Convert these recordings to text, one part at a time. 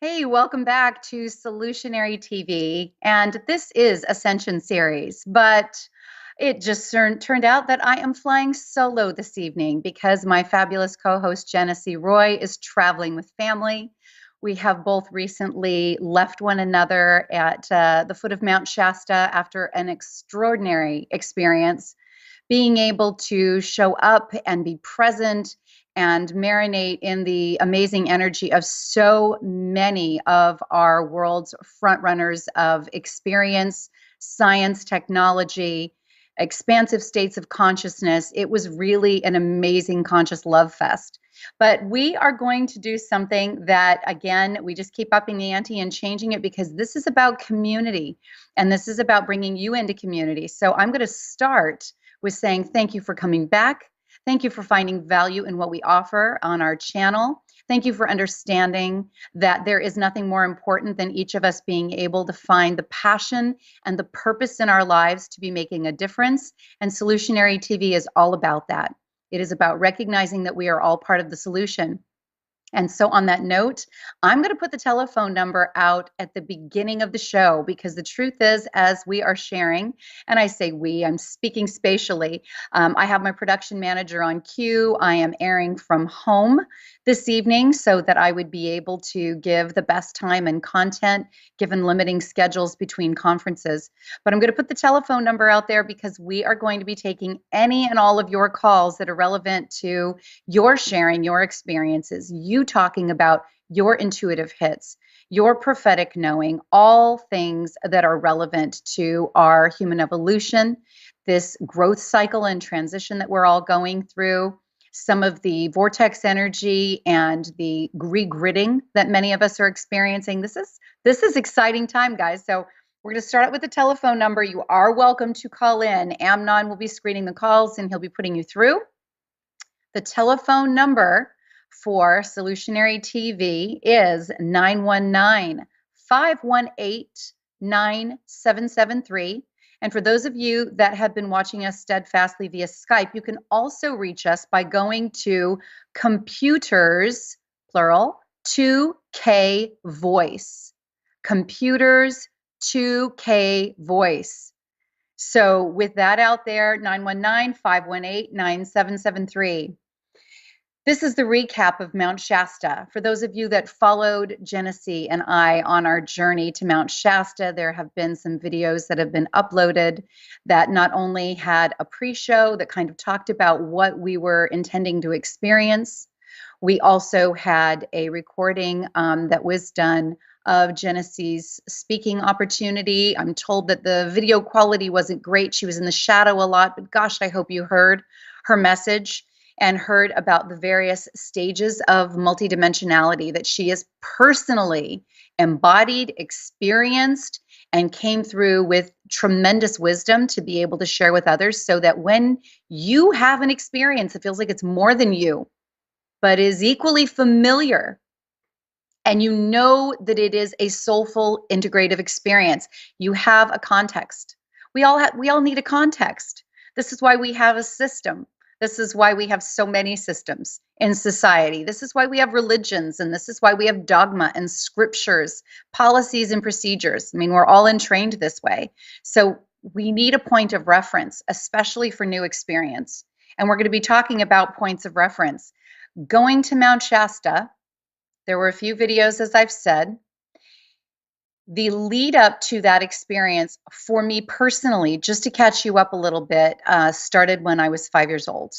Hey, welcome back to Solutionary TV. And this is Ascension Series, but it just turned out that I am flying solo this evening because my fabulous co host, Genesee Roy, is traveling with family. We have both recently left one another at the foot of Mount Shasta after an extraordinary experience being able to show up and be present and marinate in the amazing energy of so many of our world's front runners of experience, science, technology, expansive states of consciousness. It was really an amazing conscious love fest. But we are going to do something that, again, we just keep upping the ante and changing it because this is about community and this is about bringing you into community. So I'm going to start with saying thank you for coming back. Thank you for finding value in what we offer on our channel. Thank you for understanding that there is nothing more important than each of us being able to find the passion and the purpose in our lives to be making a difference. And Solutionary TV is all about that. It is about recognizing that we are all part of the solution. And so on that note, I'm going to put the telephone number out at the beginning of the show because the truth is, as we are sharing, and I say we, I'm speaking spatially. I have my production manager on cue. I am airing from home this evening so that I would be able to give the best time and content given limiting schedules between conferences. But I'm going to put the telephone number out there because we are going to be taking any and all of your calls that are relevant to your sharing your experiences, you talking about your intuitive hits, your prophetic knowing, all things that are relevant to our human evolution, this growth cycle and transition that we're all going through, some of the vortex energy and the regridding that many of us are experiencing. This is exciting time, guys. So we're going to start out with the telephone number. You are welcome to call in. Amnon will be screening the calls and he'll be putting you through. The telephone number for Solutionary TV is 919-518-9773. And for those of you that have been watching us steadfastly via Skype, you can also reach us by going to computers, plural, 2K voice. Computers 2K voice. So with that out there, 919-518-9773. This is the recap of Mount Shasta. For those of you that followed Genesee and I on our journey to Mount Shasta, there have been some videos that have been uploaded that not only had a pre-show that kind of talked about what we were intending to experience, we also had a recording that was done of Genesee's speaking opportunity. I'm told that the video quality wasn't great. She was in the shadow a lot, but gosh, I hope you heard her message and heard about the various stages of multidimensionality that she has personally embodied, experienced, and came through with tremendous wisdom to be able to share with others so that when you have an experience that feels like it's more than you, but is equally familiar, and you know that it is a soulful, integrative experience, you have a context. We all need a context. This is why we have a system. This is why we have so many systems in society. This is why we have religions, and this is why we have dogma and scriptures, policies and procedures. I mean, we're all entrained this way. So we need a point of reference, especially for new experience. And we're going to be talking about points of reference. Going to Mount Shasta, there were a few videos, as I've said. The lead up to that experience for me personally, just to catch you up a little bit, started when I was 5 years old.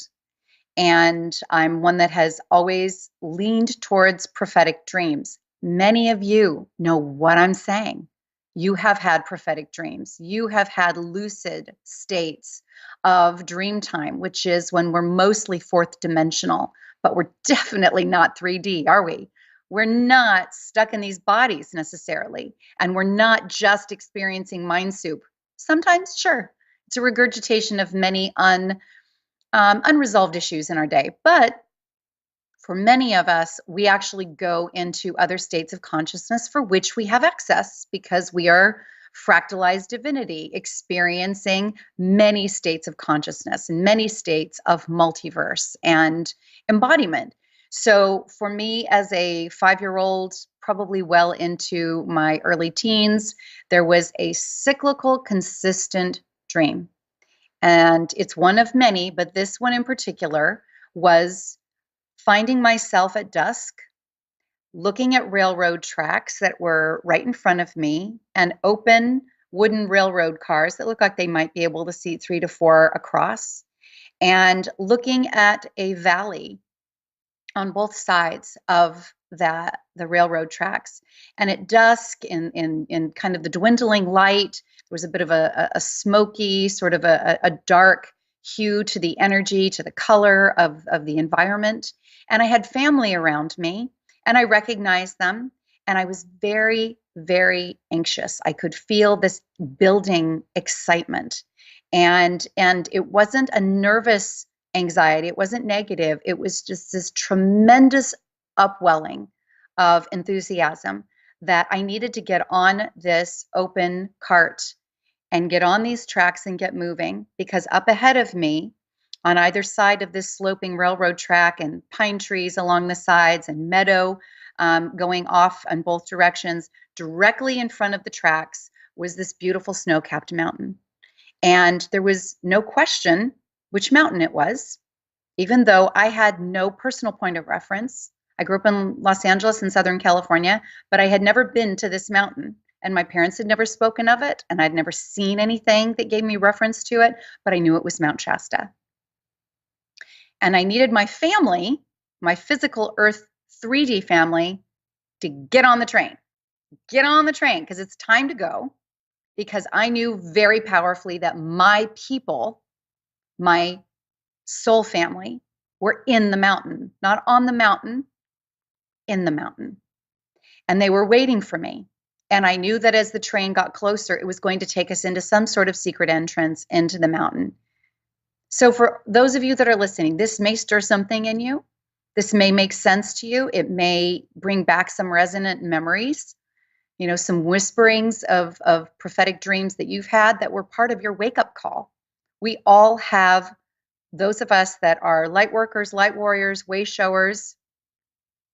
And I'm one that has always leaned towards prophetic dreams. Many of you know what I'm saying. You have had prophetic dreams. You have had lucid states of dream time, which is when we're mostly fourth dimensional, but we're definitely not 3D, are we? We're not stuck in these bodies necessarily, and we're not just experiencing mind soup. Sometimes, sure, it's a regurgitation of many unresolved issues in our day. But for many of us, we actually go into other states of consciousness for which we have access because we are fractalized divinity, experiencing many states of consciousness and many states of multiverse and embodiment. So for me as a 5-year-old probably well into my early teens, there was a cyclical, consistent dream. And it's one of many, but this one in particular was finding myself at dusk, looking at railroad tracks that were right in front of me and open wooden railroad cars that looked like they might be able to seat 3 to 4 across, and looking at a valley on both sides of the railroad tracks. And at dusk, in kind of the dwindling light, there was a bit of a smoky, sort of a dark hue to the energy, to the color of the environment. And I had family around me, and I recognized them, and I was very, very anxious. I could feel this building excitement. And it wasn't a nervous anxiety. It wasn't negative. It was just this tremendous upwelling of enthusiasm that I needed to get on this open cart and get on these tracks and get moving, because up ahead of me, on either side of this sloping railroad track and pine trees along the sides and meadow going off in both directions, directly in front of the tracks was this beautiful snow-capped mountain. And there was no question which mountain it was, even though I had no personal point of reference. I grew up in Los Angeles in Southern California, but I had never been to this mountain, and my parents had never spoken of it, and I'd never seen anything that gave me reference to it, but I knew it was Mount Shasta. And I needed my family, my physical Earth 3D family, to get on the train. Get on the train, because it's time to go, because I knew very powerfully that my people, my soul family, were in the mountain, not on the mountain, in the mountain. And they were waiting for me. And I knew that as the train got closer, it was going to take us into some sort of secret entrance into the mountain. So for those of you that are listening, this may stir something in you. This may make sense to you. It may bring back some resonant memories, some whisperings of prophetic dreams that you've had that were part of your wake-up call. We all have, those of us that are light workers, light warriors, way showers.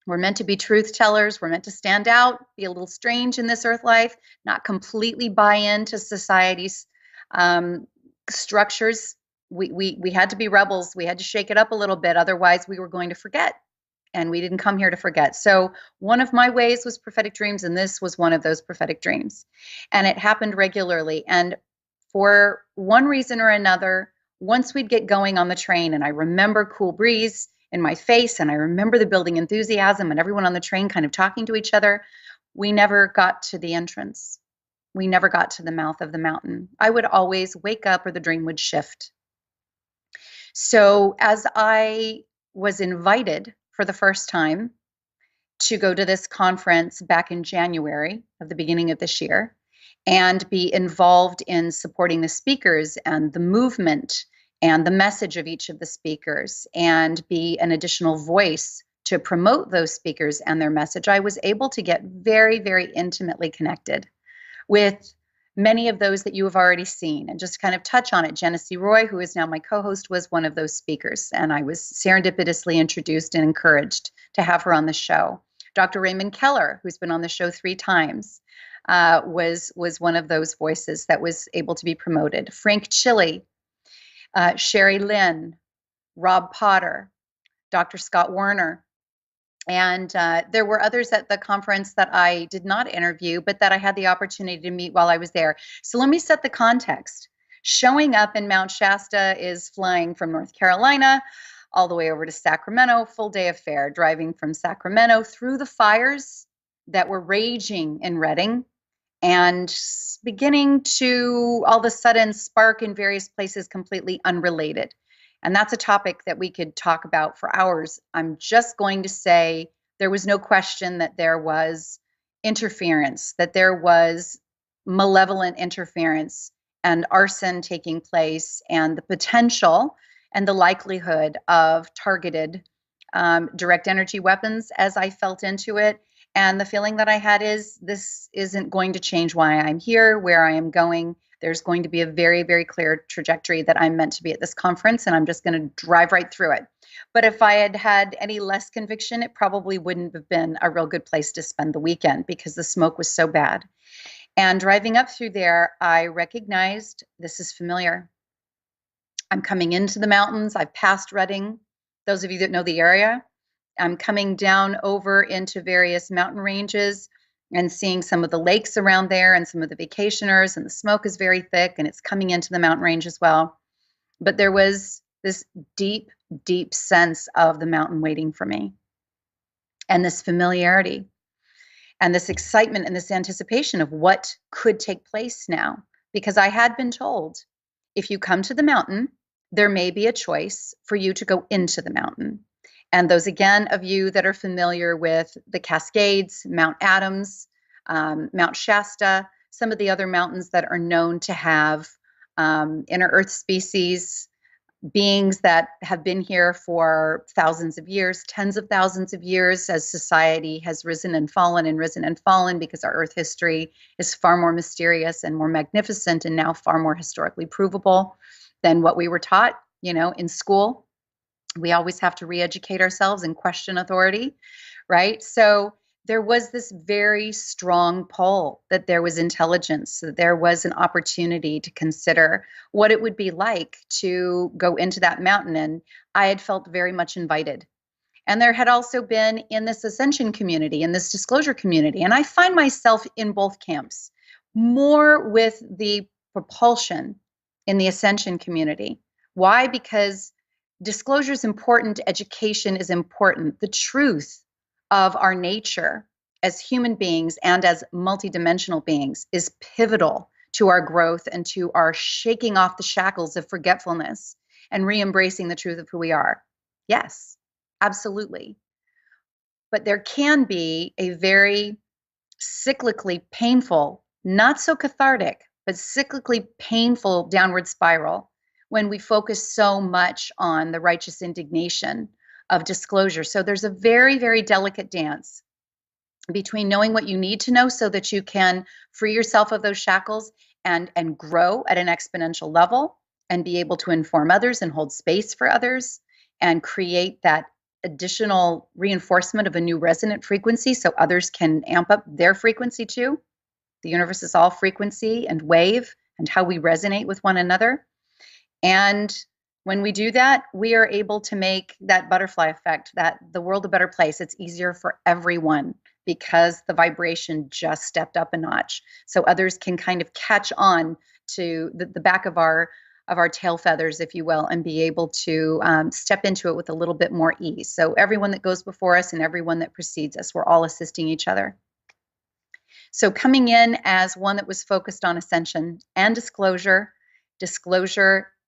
We're meant to be truth tellers. We're meant to stand out, be a little strange in this earth life, not completely buy into society's structures. We had to be rebels. We had to shake it up a little bit. Otherwise, we were going to forget. And we didn't come here to forget. So one of my ways was prophetic dreams, and this was one of those prophetic dreams. And it happened regularly. And for one reason or another, once we'd get going on the train, and I remember cool breeze in my face, and I remember the building enthusiasm and everyone on the train kind of talking to each other, we never got to the entrance. We never got to the mouth of the mountain. I would always wake up, or the dream would shift. So as I was invited for the first time to go to this conference back in January of the beginning of this year, and be involved in supporting the speakers and the movement and the message of each of the speakers, and be an additional voice to promote those speakers and their message, I was able to get very, very intimately connected with many of those that you have already seen. And just kind of touch on it, Genesee Roy, who is now my co-host, was one of those speakers, and I was serendipitously introduced and encouraged to have her on the show. Dr. Raymond Keller, who's been on the show 3 times, was one of those voices that was able to be promoted. Frank Chili, Sherry Lynn, Rob Potter, Dr. Scott Werner. And there were others at the conference that I did not interview, but that I had the opportunity to meet while I was there. So let me set the context. Showing up in Mount Shasta is flying from North Carolina all the way over to Sacramento, full day affair, driving from Sacramento through the fires that were raging in Redding and beginning to all of a sudden spark in various places completely unrelated. And that's a topic that we could talk about for hours. I'm just going to say there was no question that there was interference, that there was malevolent interference and arson taking place, and the potential and the likelihood of targeted direct energy weapons as I felt into it. And the feeling that I had is, this isn't going to change why I'm here, where I am going. There's going to be a very, very clear trajectory that I'm meant to be at this conference, and I'm just going to drive right through it. But if I had had any less conviction, it probably wouldn't have been a real good place to spend the weekend because the smoke was so bad. And driving up through there, I recognized this is familiar. I'm coming into the mountains. I've passed Redding. Those of you that know the area, I'm coming down over into various mountain ranges and seeing some of the lakes around there and some of the vacationers, and the smoke is very thick and it's coming into the mountain range as well. But there was this deep, deep sense of the mountain waiting for me, and this familiarity and this excitement and this anticipation of what could take place now. Because I had been told, if you come to the mountain, there may be a choice for you to go into the mountain. And those, again, of you that are familiar with the Cascades, Mount Adams, Mount Shasta, some of the other mountains that are known to have inner earth species, beings that have been here for thousands of years, tens of thousands of years, as society has risen and fallen, because our earth history is far more mysterious and more magnificent and now far more historically provable than what we were taught, in school. We always have to re-educate ourselves and question authority, right? So there was this very strong pull that there was intelligence, that there was an opportunity to consider what it would be like to go into that mountain. And I had felt very much invited. And there had also been in this ascension community, in this disclosure community, and I find myself in both camps, more with the propulsion in the ascension community. Why? Because disclosure is important, education is important. The truth of our nature as human beings and as multidimensional beings is pivotal to our growth and to our shaking off the shackles of forgetfulness and re-embracing the truth of who we are. Yes, absolutely. But there can be a very cyclically painful, not so cathartic, but cyclically painful downward spiral when we focus so much on the righteous indignation of disclosure. So there's a very, very delicate dance between knowing what you need to know so that you can free yourself of those shackles and grow at an exponential level and be able to inform others and hold space for others and create that additional reinforcement of a new resonant frequency so others can amp up their frequency too. The universe is all frequency and wave and how we resonate with one another. And when we do that, we are able to make that butterfly effect, that the world a better place. It's easier for everyone because the vibration just stepped up a notch. So others can kind of catch on to the back of our tail feathers, if you will, and be able to step into it with a little bit more ease. So everyone that goes before us and everyone that precedes us, we're all assisting each other. So coming in as one that was focused on ascension and disclosure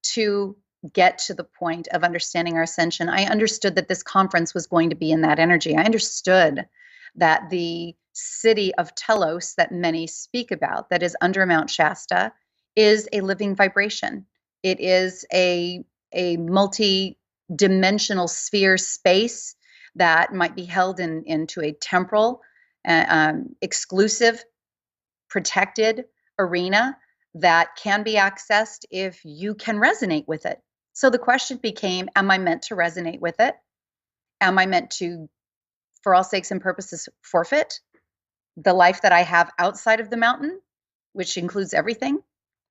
to get to the point of understanding our ascension, I understood that this conference was going to be in that energy. I understood that the city of Telos that many speak about, that is under Mount Shasta, is a living vibration. It is a multi-dimensional sphere space that might be held into a temporal, exclusive, protected arena that can be accessed if you can resonate with it. So the question became, am I meant to resonate with it? Am I meant to, for all sakes and purposes, forfeit the life that I have outside of the mountain, which includes everything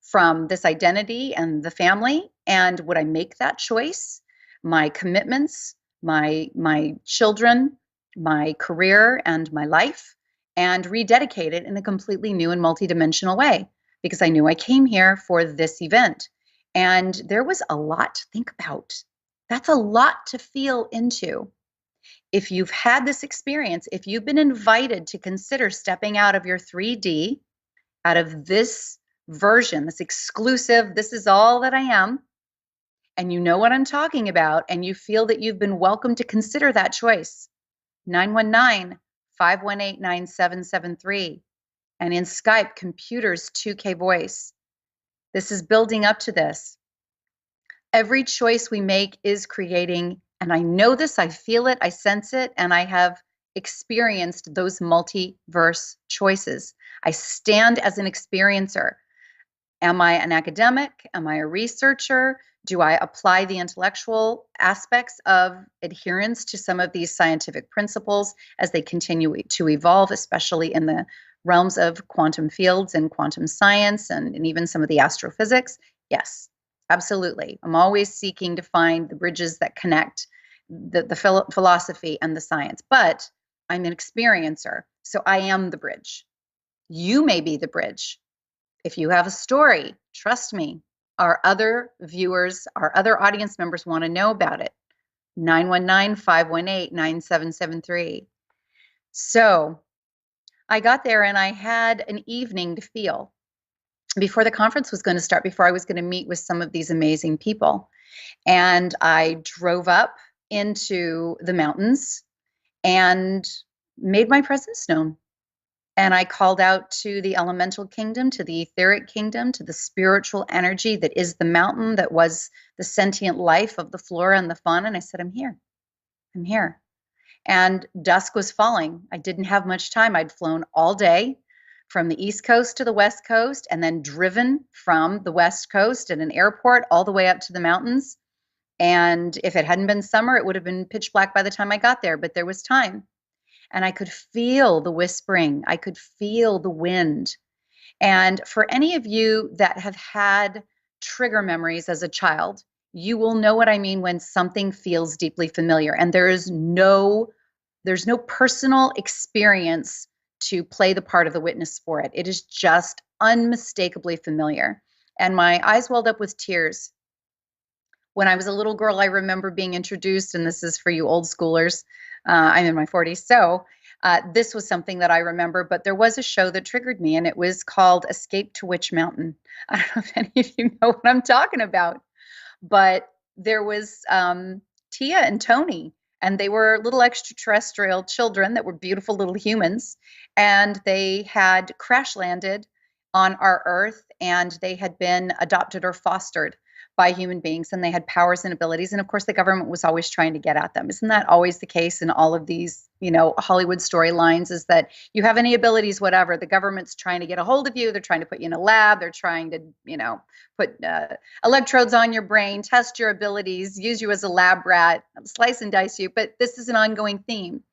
from this identity and the family? And would I make that choice? My commitments, my children, my career, and my life, and rededicate it in a completely new and multidimensional way, because I knew I came here for this event. And there was a lot to think about. That's a lot to feel into. If you've had this experience, if you've been invited to consider stepping out of your 3D, out of this version, this exclusive, this is all that I am, and you know what I'm talking about, and you feel that you've been welcome to consider that choice, 919-518-9773. And in Skype, computers 2K voice. This is building up to this. Every choice we make is creating, and I know this, I feel it, I sense it, and I have experienced those multiverse choices. I stand as an experiencer. Am I an academic? Am I a researcher? Do I apply the intellectual aspects of adherence to some of these scientific principles as they continue to evolve, especially in the realms of quantum fields and quantum science and even some of the astrophysics? Yes, absolutely. I'm always seeking to find the bridges that connect the philosophy and the science, but I'm an experiencer, so I am the bridge. You may be the bridge. If you have a story, trust me, our other viewers, our other audience members want to know about it. 919-518-9773. So I got there and I had an evening to feel before the conference was going to start, before I was going to meet with some of these amazing people. And I drove up into the mountains and made my presence known. And I called out to the elemental kingdom, to the etheric kingdom, to the spiritual energy that is the mountain, that was the sentient life of the flora and the fauna. And I said, I'm here. I'm here. And dusk was falling. I didn't have much time. I'd flown all day from the East Coast to the West Coast, and then driven from the West Coast at an airport all the way up to the mountains. And if it hadn't been summer, it would have been pitch black by the time I got there, but there was time. And I could feel the whispering. I could feel the wind. And for any of you that have had trigger memories as a child, you will know what I mean when something feels deeply familiar. And there's no personal experience to play the part of the witness for it. It is just unmistakably familiar. And my eyes welled up with tears. When I was a little girl, I remember being introduced, and this is for you old schoolers. I'm in my 40s, so this was something that I remember, but there was a show that triggered me, and it was called Escape to Witch Mountain. I don't know if any of you know what I'm talking about, but there was Tia and Tony, and they were little extraterrestrial children that were beautiful little humans, and they had crash landed on our Earth, and they had been adopted or fostered by human beings, and they had powers and abilities. And of course, the government was always trying to get at them. Isn't that always the case in all of these, Hollywood storylines, is that you have any abilities, whatever, the government's trying to get a hold of you. They're trying to put you in a lab. They're trying to, put electrodes on your brain, test your abilities, use you as a lab rat, slice and dice you. But this is an ongoing theme.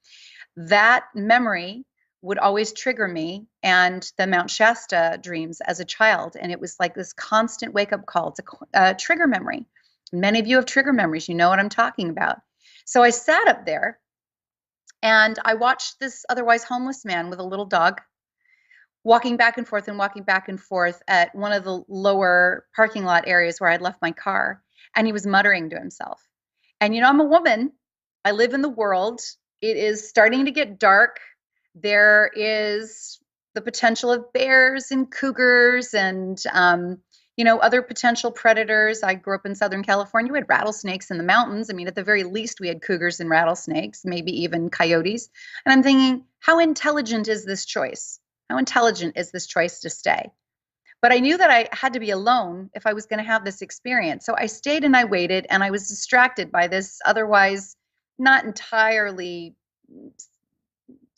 That memory would always trigger me, and the Mount Shasta dreams as a child. And it was like this constant wake-up call. It's a trigger memory. Many of you have trigger memories. You know what I'm talking about. So I sat up there and I watched this otherwise homeless man with a little dog walking back and forth at one of the lower parking lot areas where I'd left my car. And he was muttering to himself. And I'm a woman. I live in the world. It is starting to get dark. There is the potential of bears and cougars and, other potential predators. I grew up in Southern California. We had rattlesnakes in the mountains. I mean, at the very least, we had cougars and rattlesnakes, maybe even coyotes. And I'm thinking, how intelligent is this choice? How intelligent is this choice to stay? But I knew that I had to be alone if I was going to have this experience. So I stayed and I waited, and I was distracted by this otherwise not entirely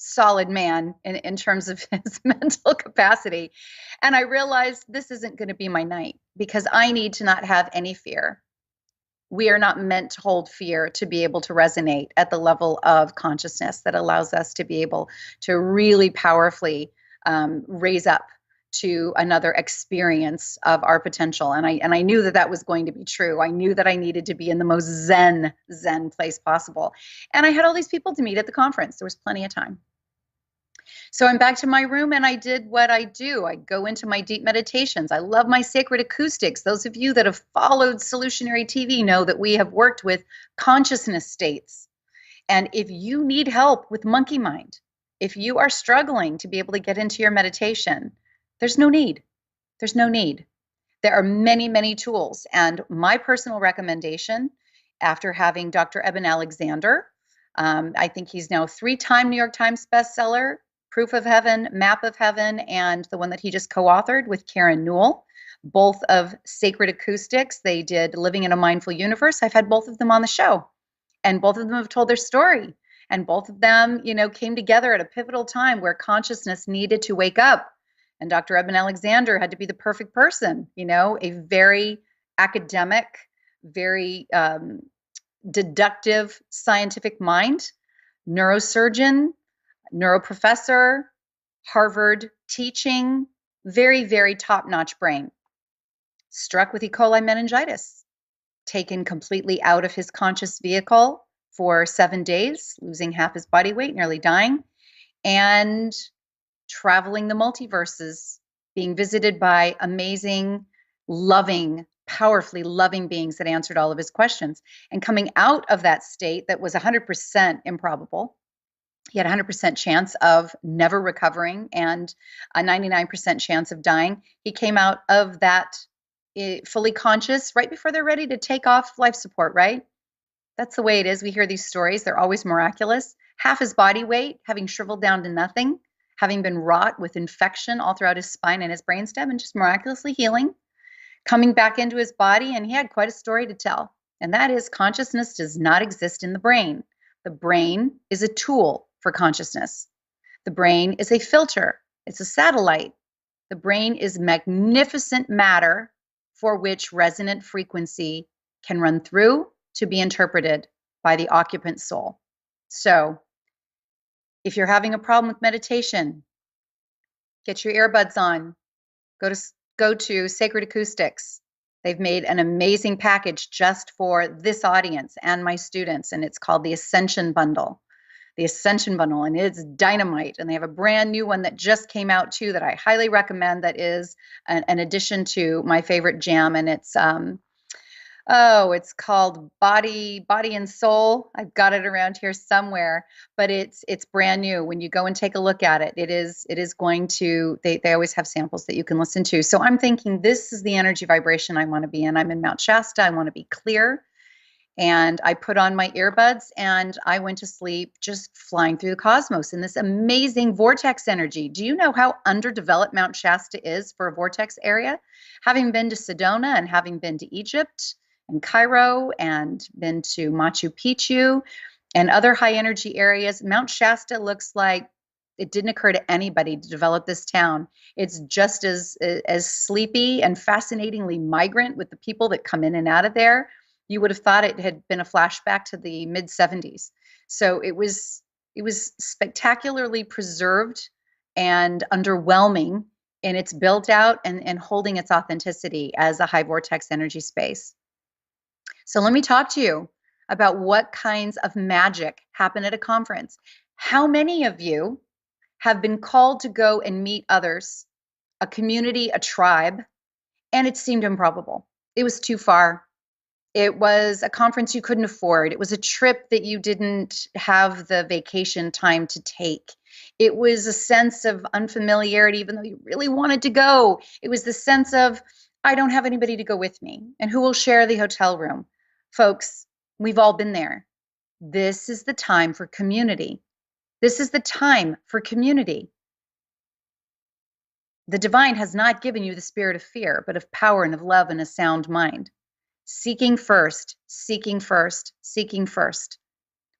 solid man in terms of his mental capacity. And I realized this isn't going to be my night, because I need to not have any fear. We are not meant to hold fear to be able to resonate at the level of consciousness that allows us to be able to really powerfully raise up to another experience of our potential. And I knew that was going to be true. I knew that I needed to be in the most zen place possible. And I had all these people to meet at the conference. There was plenty of time. So I'm back to my room, and I did what I do. I go into my deep meditations. I love my sacred acoustics. Those of you that have followed Solutionary TV know that we have worked with consciousness states. And if you need help with monkey mind, if you are struggling to be able to get into your meditation, there's no need. There's no need. There are many, many tools. And my personal recommendation, after having Dr. Eben Alexander, I think he's now 3-time New York Times bestseller, Proof of Heaven, Map of Heaven, and the one that he just co-authored with Karen Newell, both of Sacred Acoustics. They did Living in a Mindful Universe. I've had both of them on the show, and both of them have told their story. And both of them, came together at a pivotal time where consciousness needed to wake up And Dr. Eben Alexander had to be the perfect person, you know, a very academic, very deductive scientific mind, neurosurgeon, neuroprofessor, Harvard teaching, very, very top-notch brain. Struck with E. coli meningitis, taken completely out of his conscious vehicle for 7 days, losing half his body weight, nearly dying, and traveling the multiverses, being visited by amazing, loving, powerfully loving beings that answered all of his questions. And coming out of that state that was 100% improbable, he had a 100% chance of never recovering and a 99% chance of dying. He came out of that fully conscious right before they're ready to take off life support, right? That's the way it is. We hear these stories. They're always miraculous. Half his body weight, having shriveled down to nothing, having been wrought with infection all throughout his spine and his brainstem, and just miraculously healing, coming back into his body, and he had quite a story to tell. And that is, consciousness does not exist in the brain. The brain is a tool for consciousness. The brain is a filter. It's a satellite. The brain is magnificent matter for which resonant frequency can run through to be interpreted by the occupant soul. So if you're having a problem with meditation, get your earbuds on. Go to Sacred Acoustics. They've made an amazing package just for this audience and my students, and it's called the Ascension Bundle. The Ascension Bundle, and it's dynamite. And they have a brand new one that just came out too that I highly recommend, that is an addition to my favorite jam, and it's it's called Body and Soul. I've got it around here somewhere, but it's brand new. When you go and take a look at it, it is going to, they always have samples that you can listen to. So I'm thinking this is the energy vibration I want to be in. I'm in Mount Shasta. I want to be clear. And I put on my earbuds and I went to sleep just flying through the cosmos in this amazing vortex energy. Do you know how underdeveloped Mount Shasta is for a vortex area? Having been to Sedona and having been to Egypt and Cairo and been to Machu Picchu and other high energy areas, Mount Shasta looks like it didn't occur to anybody to develop this town. It's just as sleepy and fascinatingly migrant with the people that come in and out of there. You would have thought it had been a flashback to the mid 70s. So it was spectacularly preserved and underwhelming in its built out and holding its authenticity as a high vortex energy space. So let me talk to you about what kinds of magic happen at a conference. How many of you have been called to go and meet others, a community, a tribe, and it seemed improbable? It was too far. It was a conference you couldn't afford. It was a trip that you didn't have the vacation time to take. It was a sense of unfamiliarity, even though you really wanted to go. It was the sense of, I don't have anybody to go with me. And who will share the hotel room? Folks, we've all been there. This is the time for community. This is the time for community. The divine has not given you the spirit of fear, but of power and of love and a sound mind. Seeking first, seeking first, seeking first.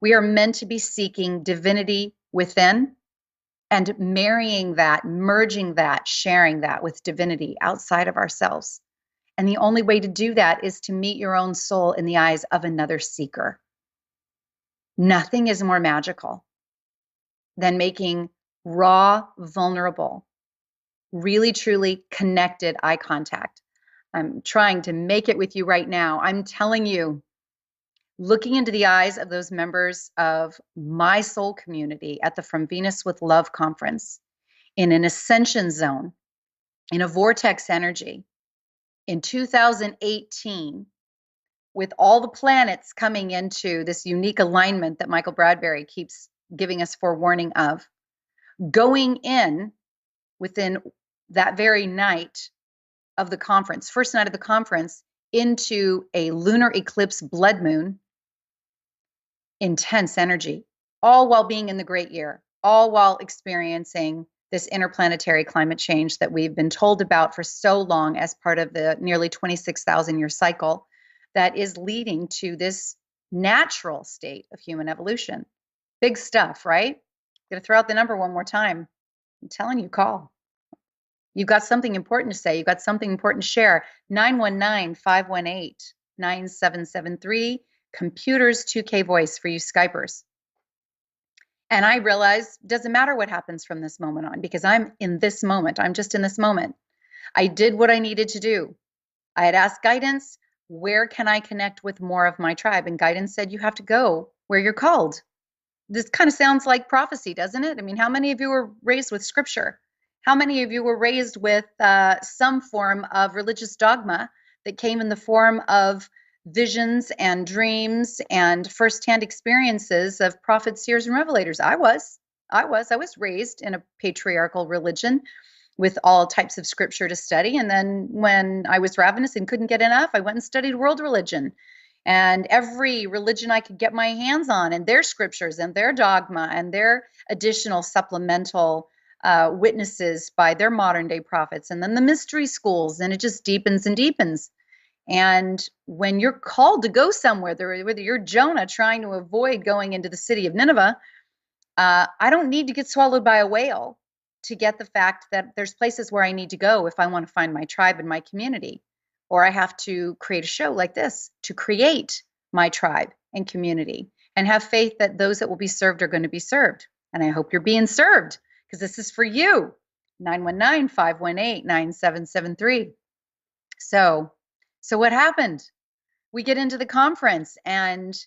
We are meant to be seeking divinity within and marrying that, merging that, sharing that with divinity outside of ourselves. And the only way to do that is to meet your own soul in the eyes of another seeker. Nothing is more magical than making raw, vulnerable, really, truly connected eye contact. I'm trying to make it with you right now. I'm telling you, looking into the eyes of those members of my soul community at the From Venus with Love conference, in an ascension zone, in a vortex energy, in 2018, with all the planets coming into this unique alignment that Michael Bradbury keeps giving us forewarning of, going in within that very night of the conference, first night of the conference, into a lunar eclipse blood moon, intense energy, all while being in the great year, all while experiencing this interplanetary climate change that we've been told about for so long as part of the nearly 26,000 year cycle that is leading to this natural state of human evolution. Big stuff, right? I'm going to throw out the number one more time. I'm telling you, call. You've got something important to say. You've got something important to share. 919-518-9773, computers 2K voice for you Skypers. And I realized it doesn't matter what happens from this moment on, because I'm in this moment. I'm just in this moment. I did what I needed to do. I had asked guidance, where can I connect with more of my tribe? And guidance said, you have to go where you're called. This kind of sounds like prophecy, doesn't it? I mean, how many of you were raised with scripture? How many of you were raised with some form of religious dogma that came in the form of visions and dreams and firsthand experiences of prophets, seers, and revelators? I was raised in a patriarchal religion with all types of scripture to study. And then when I was ravenous and couldn't get enough, I went and studied world religion and every religion I could get my hands on, and their scriptures and their dogma and their additional supplemental witnesses by their modern day prophets, and then the mystery schools, and it just deepens and deepens. And when you're called to go somewhere, whether you're Jonah trying to avoid going into the city of Nineveh, I don't need to get swallowed by a whale to get the fact that there's places where I need to go if I want to find my tribe and my community. Or I have to create a show like this to create my tribe and community and have faith that those that will be served are going to be served. And I hope you're being served, because this is for you. 919-518-9773. So what happened? We get into the conference, and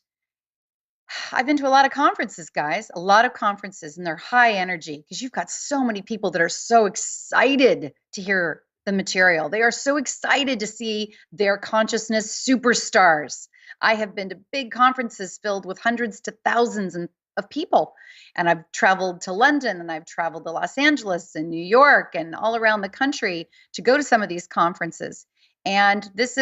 I've been to a lot of conferences, guys, a lot of conferences, and they're high energy because you've got so many people that are so excited to hear the material. They are so excited to see their consciousness superstars. I have been to big conferences filled with hundreds to thousands of people, and I've traveled to London, and I've traveled to Los Angeles and New York and all around the country to go to some of these conferences. And this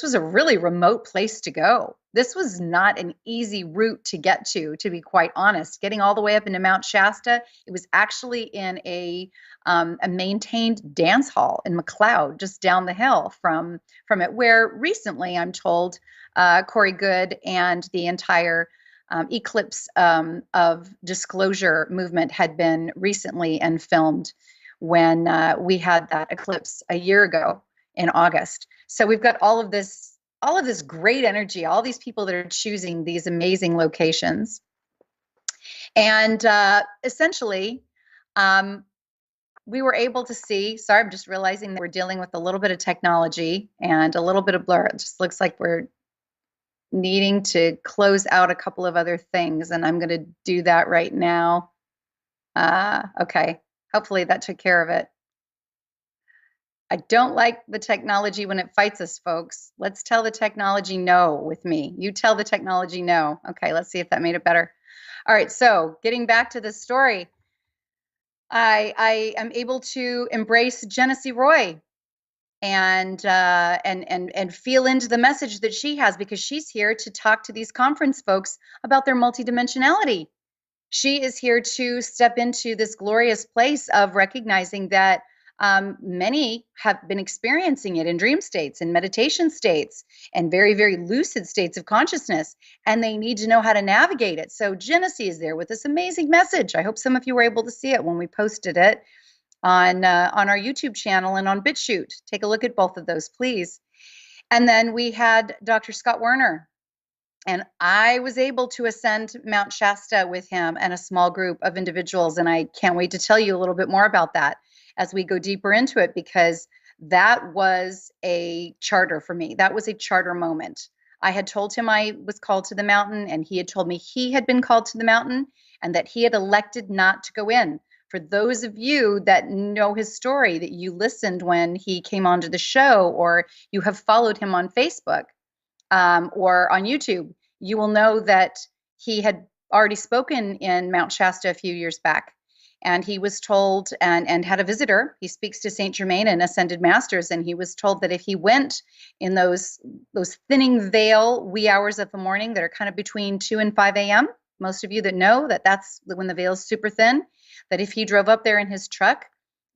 was a really remote place to go. This was not an easy route to get to be quite honest. Getting all the way up into Mount Shasta, it was actually in a maintained dance hall in McLeod, just down the hill from it, where recently, I'm told, Corey Good and the entire Eclipse of Disclosure movement had been recently and filmed when we had that eclipse a year ago in August. So we've got all of this great energy, all these people that are choosing these amazing locations. And essentially, we were able to see, sorry, I'm just realizing that we're dealing with a little bit of technology and a little bit of blur. It just looks like we're needing to close out a couple of other things, and I'm going to do that right now. Okay, hopefully that took care of it. I don't like the technology when it fights us, folks. Let's tell the technology no with me. You tell the technology no. Okay, let's see if that made it better. All right, so getting back to the story, I am able to embrace Genesee Roy and feel into the message that she has, because she's here to talk to these conference folks about their multidimensionality. She is here to step into this glorious place of recognizing that many have been experiencing it in dream states and meditation states and very, very lucid states of consciousness, and they need to know how to navigate it. So Genesee is there with this amazing message. I hope some of you were able to see it when we posted it on our YouTube channel and on BitChute. Take a look at both of those, please. And then we had Dr. Scott Werner, and I was able to ascend Mount Shasta with him and a small group of individuals, and I can't wait to tell you a little bit more about that as we go deeper into it, because that was a charter for me. That was a charter moment. I had told him I was called to the mountain, and he had told me he had been called to the mountain and that he had elected not to go in. For those of you that know his story, that you listened when he came onto the show, or you have followed him on Facebook or on YouTube, you will know that he had already spoken in Mount Shasta a few years back. And he was told, and had a visitor. He speaks to Saint Germain and Ascended Masters, and he was told that if he went in those thinning veil wee hours of the morning that are kind of between 2 and 5 a.m., most of you that know that that's when the veil is super thin, that if he drove up there in his truck,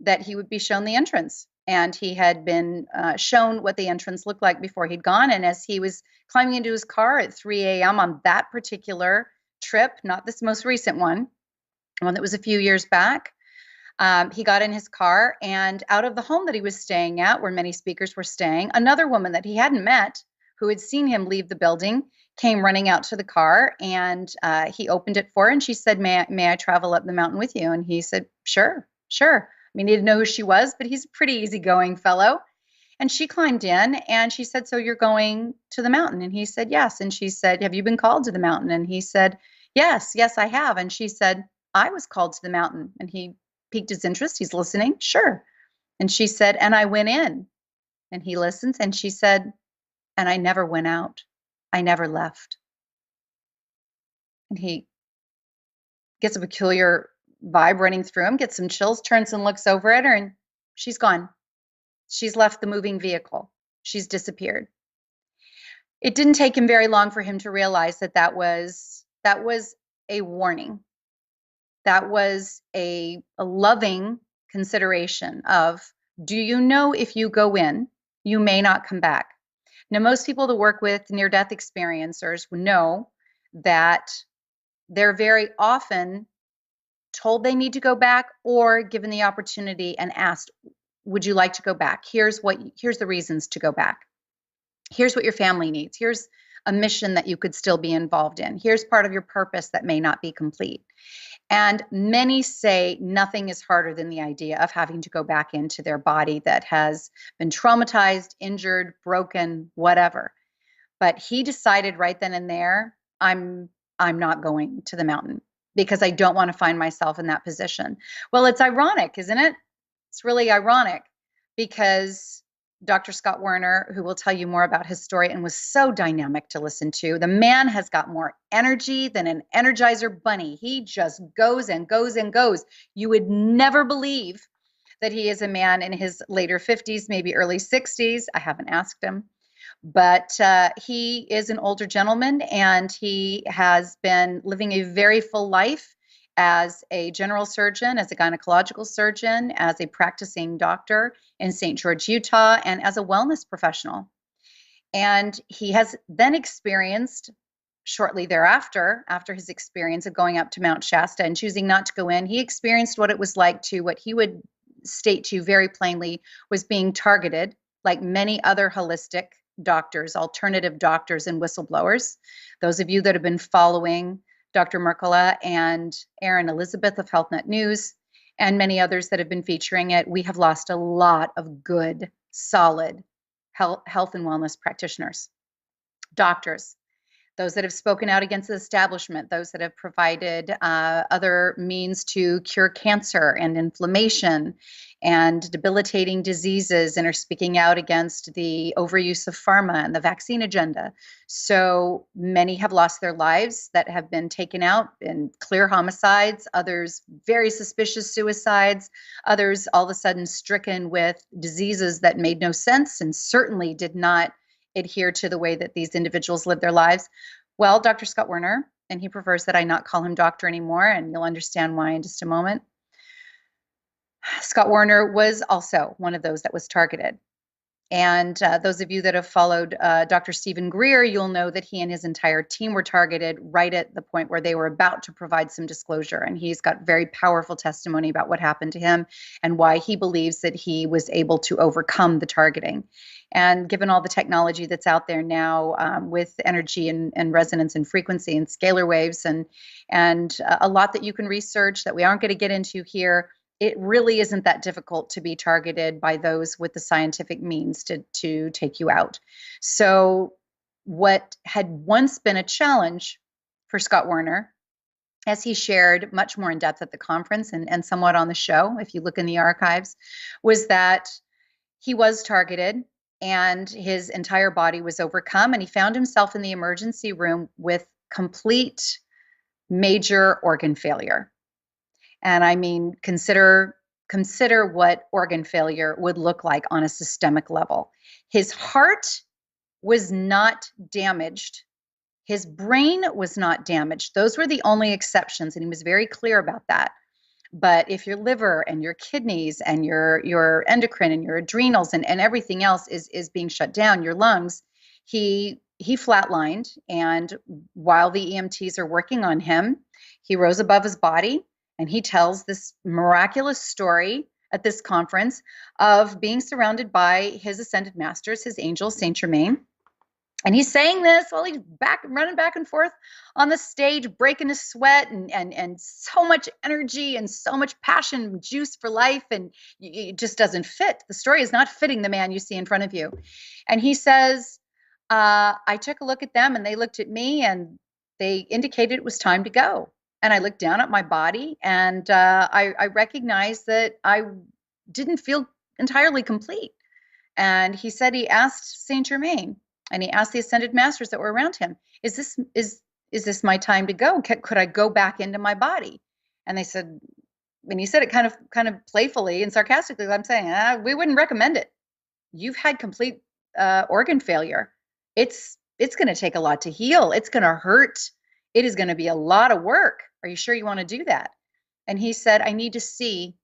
that he would be shown the entrance. And he had been shown what the entrance looked like before he'd gone. And as he was climbing into his car at 3 a.m. on that particular trip, not this most recent one that was a few years back, He got in his car, and out of the home that he was staying at, where many speakers were staying, another woman that he hadn't met, who had seen him leave the building, came running out to the car, and he opened it for her, and she said, may I travel up the mountain with you? And he said, sure, sure. I mean, he didn't know who she was, but he's a pretty easygoing fellow. And she climbed in, and she said, so you're going to the mountain? And he said, yes. And she said, have you been called to the mountain? And he said, yes, I have. And she said, I was called to the mountain. And he piqued his interest. He's listening. Sure. And she said, and I went in. And he listens. And she said, and I never went out. I never left. And he gets a peculiar vibe running through him, gets some chills, turns and looks over at her, and she's gone. She's left the moving vehicle. She's disappeared. It didn't take him very long for him to realize that that was a warning. That was a loving consideration of, do you know if you go in, you may not come back? Now, most people that work with near-death experiencers know that they're very often told they need to go back or given the opportunity and asked, would you like to go back? Here's the reasons to go back. Here's what your family needs. Here's a mission that you could still be involved in. Here's part of your purpose that may not be complete. And many say nothing is harder than the idea of having to go back into their body that has been traumatized, injured, broken, whatever. But he decided right then and there, I'm not going to the mountain because I don't want to find myself in that position. Well, it's ironic, isn't it? It's really ironic because Dr. Scott Werner, who will tell you more about his story and was so dynamic to listen to, the man has got more energy than an Energizer bunny. He just goes and goes and goes. You would never believe that he is a man in his later 50s, maybe early 60s. I haven't asked him. But he is an older gentleman, and he has been living a very full life as a general surgeon, as a gynecological surgeon, as a practicing doctor in St. George, Utah, and as a wellness professional. And he has then experienced, shortly thereafter, after his experience of going up to Mount Shasta and choosing not to go in, he experienced what it was like to, what he would state to you very plainly, was being targeted, like many other holistic doctors, alternative doctors, and whistleblowers. Those of you that have been following Dr. Mercola and Erin Elizabeth of HealthNet News and many others that have been featuring it, we have lost a lot of good, solid health and wellness practitioners, doctors, those that have spoken out against the establishment, those that have provided other means to cure cancer and inflammation and debilitating diseases, and are speaking out against the overuse of pharma and the vaccine agenda. So many have lost their lives that have been taken out in clear homicides, others very suspicious suicides, others all of a sudden stricken with diseases that made no sense and certainly did not adhere to the way that these individuals live their lives. Well, Dr. Scott Werner, and he prefers that I not call him doctor anymore, and you'll understand why in just a moment. Scott Werner was also one of those that was targeted. And those of you that have followed Dr. Stephen Greer, you'll know that he and his entire team were targeted right at the point where they were about to provide some disclosure. And he's got very powerful testimony about what happened to him and why he believes that he was able to overcome the targeting. And given all the technology that's out there now with energy and resonance and frequency and scalar waves and a lot that you can research that we aren't going to get into here, it really isn't that difficult to be targeted by those with the scientific means to take you out. So what had once been a challenge for Scott Werner, as he shared much more in depth at the conference and somewhat on the show, if you look in the archives, was that he was targeted and his entire body was overcome, and he found himself in the emergency room with complete major organ failure. And I mean, consider what organ failure would look like on a systemic level. His heart was not damaged. His brain was not damaged. Those were the only exceptions, and he was very clear about that. But if your liver and your kidneys and your endocrine and your adrenals and everything else is being shut down, your lungs, he flatlined. And while the EMTs are working on him, he rose above his body And he tells this miraculous story at this conference of being surrounded by his ascended masters, his angels, Saint Germain. And he's saying this while he's running back and forth on the stage, breaking his sweat, and so much energy and so much passion and juice for life. And it just doesn't fit. The story is not fitting the man you see in front of you. And he says, I took a look at them and they looked at me and they indicated it was time to go. And I looked down at my body and I recognized that I didn't feel entirely complete. And he said he asked Saint Germain, and he asked the ascended masters that were around him, is this my time to go? Could I go back into my body? And they said, and he said it kind of playfully and sarcastically, I'm saying, we wouldn't recommend it. You've had complete organ failure. It's going to take a lot to heal. It's going to hurt. It is going to be a lot of work. Are you sure you want to do that? And he said, I need to see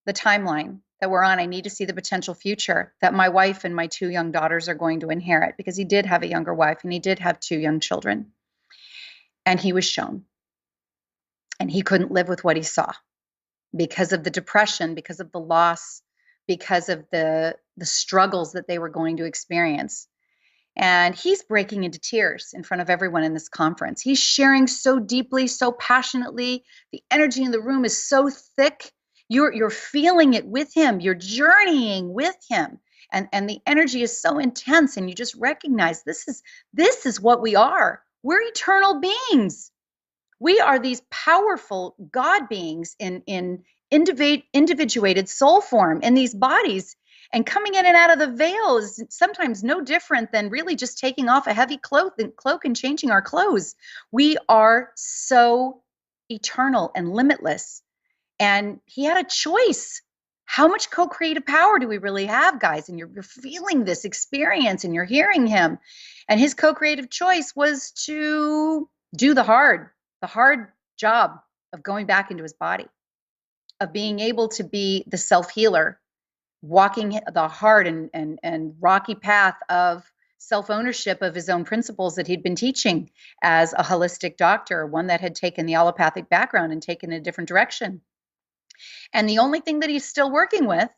the timeline that we're on. I need to see the potential future that my wife and my 2 young daughters are going to inherit, because he did have a younger wife and he did have 2 young children. And he was shown. And he couldn't live with what he saw because of the depression, because of the loss, because of the struggles that they were going to experience. And he's breaking into tears in front of everyone in this conference. He's sharing so deeply, so passionately. The energy in the room is so thick. You're feeling it with him. You're journeying with him. And the energy is so intense, and you just recognize this is what we are. We're eternal beings. We are these powerful God beings in individuated soul form in these bodies. And coming in and out of the veil is sometimes no different than really just taking off a heavy cloak and changing our clothes. We are so eternal and limitless. And he had a choice. How much co-creative power do we really have, guys? And you're feeling this experience and you're hearing him. And his co-creative choice was to do the hard job of going back into his body, of being able to be the self-healer, walking the hard and rocky path of self-ownership of his own principles that he'd been teaching as a holistic doctor, one that had taken the allopathic background and taken a different direction. And the only thing that he's still working with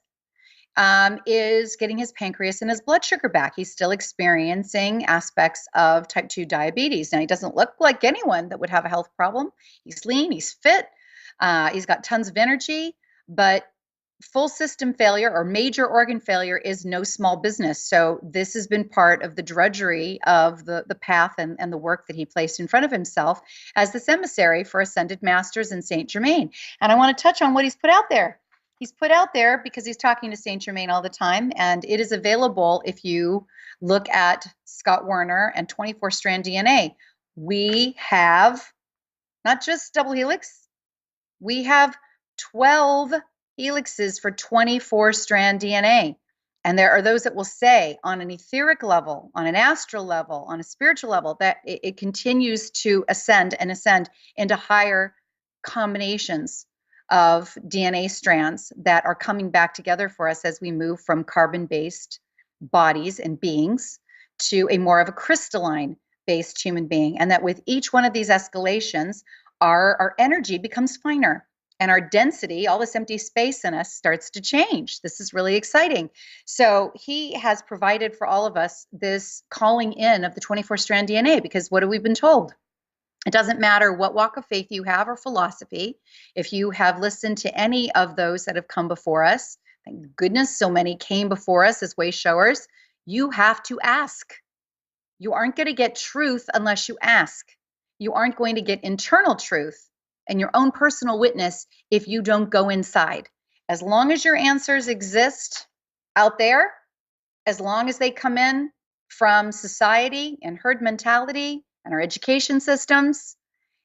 is getting his pancreas and his blood sugar back. He's still experiencing aspects of type 2 diabetes. Now, he doesn't look like anyone that would have a health problem. He's lean, he's fit, he's got tons of energy, but full system failure or major organ failure is no small business. So this has been part of the drudgery of the path and the work that he placed in front of himself as this emissary for ascended masters and Saint Germain. And I want to touch on what he's put out there. He's put out there because he's talking to Saint Germain all the time, and it is available if you look at Scott Werner and 24-strand DNA. We have not just double helix, we have 12 helixes for 24-strand DNA. And there are those that will say on an etheric level, on an astral level, on a spiritual level, that it continues to ascend and ascend into higher combinations of DNA strands that are coming back together for us as we move from carbon-based bodies and beings to a more of a crystalline-based human being. And that with each one of these escalations, our energy becomes finer. And our density, all this empty space in us, starts to change. This is really exciting. So he has provided for all of us this calling in of the 24-strand DNA, because what have we been told? It doesn't matter what walk of faith you have or philosophy. If you have listened to any of those that have come before us, thank goodness so many came before us as way showers, you have to ask. You aren't going to get truth unless you ask. You aren't going to get internal truth and your own personal witness if you don't go inside. As long as your answers exist out there, as long as they come in from society and herd mentality and our education systems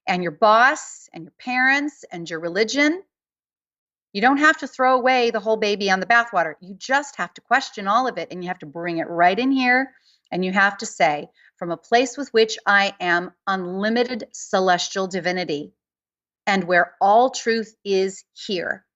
and your boss and your parents and your religion, you don't have to throw away the whole baby on the bathwater. You just have to question all of it, and you have to bring it right in here, and you have to say, from a place with which I am unlimited celestial divinity, and where all truth is here.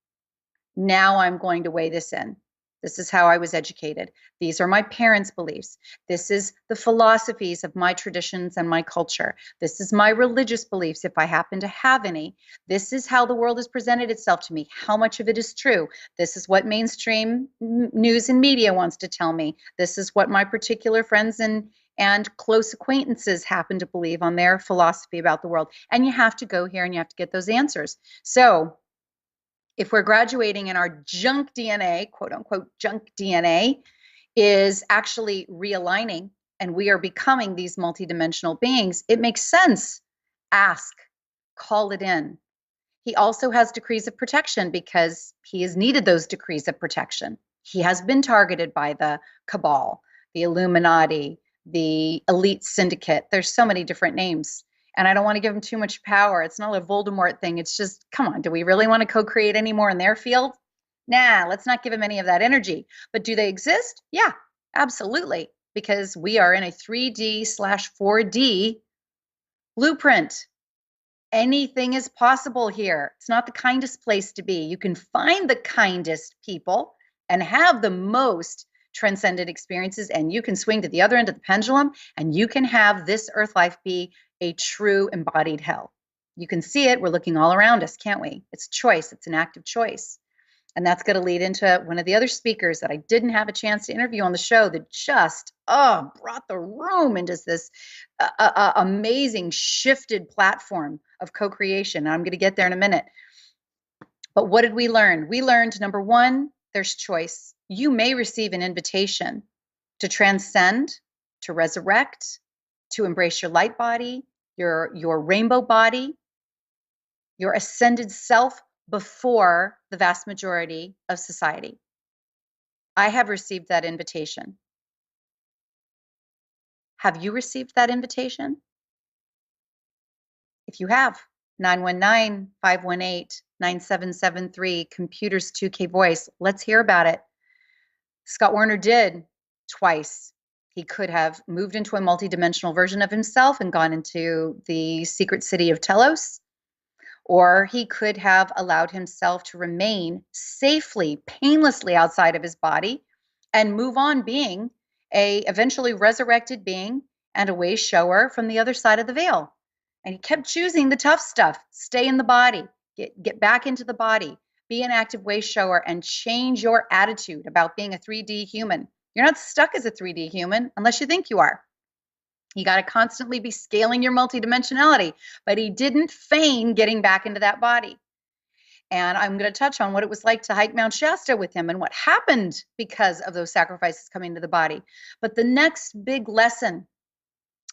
Now I'm going to weigh this in. This is how I was educated. These are my parents' beliefs. This is the philosophies of my traditions and my culture. This is my religious beliefs, if I happen to have any. This is how the world has presented itself to me. How much of it is true? This is what mainstream news and media wants to tell me. This is what my particular friends and close acquaintances happen to believe on their philosophy about the world. And you have to go here and you have to get those answers. So if we're graduating and our junk DNA, quote unquote, junk DNA is actually realigning and we are becoming these multidimensional beings, it makes sense. Ask, call it in. He also has decrees of protection because he has needed those decrees of protection. He has been targeted by the cabal, the Illuminati, the elite syndicate. There's so many different names. And I don't want to give him too much power. It's not a Voldemort thing. It's just, come on, do we really want to co-create any more in their field? Nah, let's not give him any of that energy. But do they exist? Yeah, absolutely. Because we are in a 3D/4D blueprint. Anything is possible here. It's not the kindest place to be. You can find the kindest people and have the most transcendent experiences, and you can swing to the other end of the pendulum, and you can have this earth life be a true embodied hell. You can see it. We're looking all around us, can't we? It's choice. It's an active choice. And that's going to lead into one of the other speakers that I didn't have a chance to interview on the show that just brought the room into this amazing shifted platform of co-creation. I'm going to get there in a minute. But what did we learn? We learned, number one, there's choice. You may receive an invitation to transcend, to resurrect, to embrace your light body, your rainbow body, your ascended self before the vast majority of society. I have received that invitation. Have you received that invitation? If you have, 919-518-9773, computers 2K voice. Let's hear about it. Scott Werner did twice. He could have moved into a multidimensional version of himself and gone into the secret city of Telos, or he could have allowed himself to remain safely, painlessly outside of his body and move on being a eventually resurrected being and a way shower from the other side of the veil. And he kept choosing the tough stuff. Stay in the body, get back into the body, be an active way shower, and change your attitude about being a 3D human. You're not stuck as a 3D human unless you think you are. You got to constantly be scaling your multidimensionality, but he didn't feign getting back into that body. And I'm going to touch on what it was like to hike Mount Shasta with him and what happened because of those sacrifices coming to the body. But the next big lesson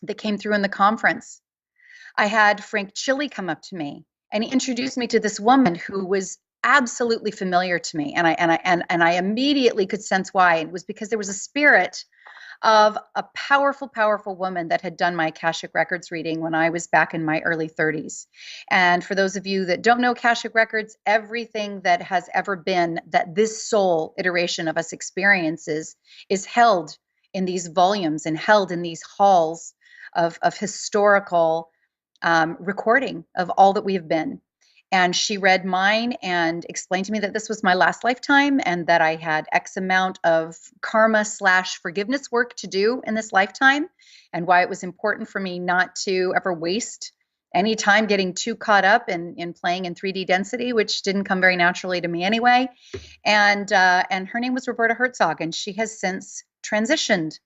that came through in the conference, I had Frank Chili come up to me and he introduced me to this woman who was absolutely familiar to me. And I immediately could sense why. It was because there was a spirit of a powerful, powerful woman that had done my Akashic Records reading when I was back in my early 30s. And for those of you that don't know Akashic Records, everything that has ever been that this soul iteration of us experiences is held in these volumes and held in these halls of historical recording of all that we have been. And she read mine and explained to me that this was my last lifetime and that I had X amount of karma/forgiveness work to do in this lifetime, and why it was important for me not to ever waste any time getting too caught up in playing in 3D density, which didn't come very naturally to me anyway. And her name was Roberta Herzog, and she has since transitioned.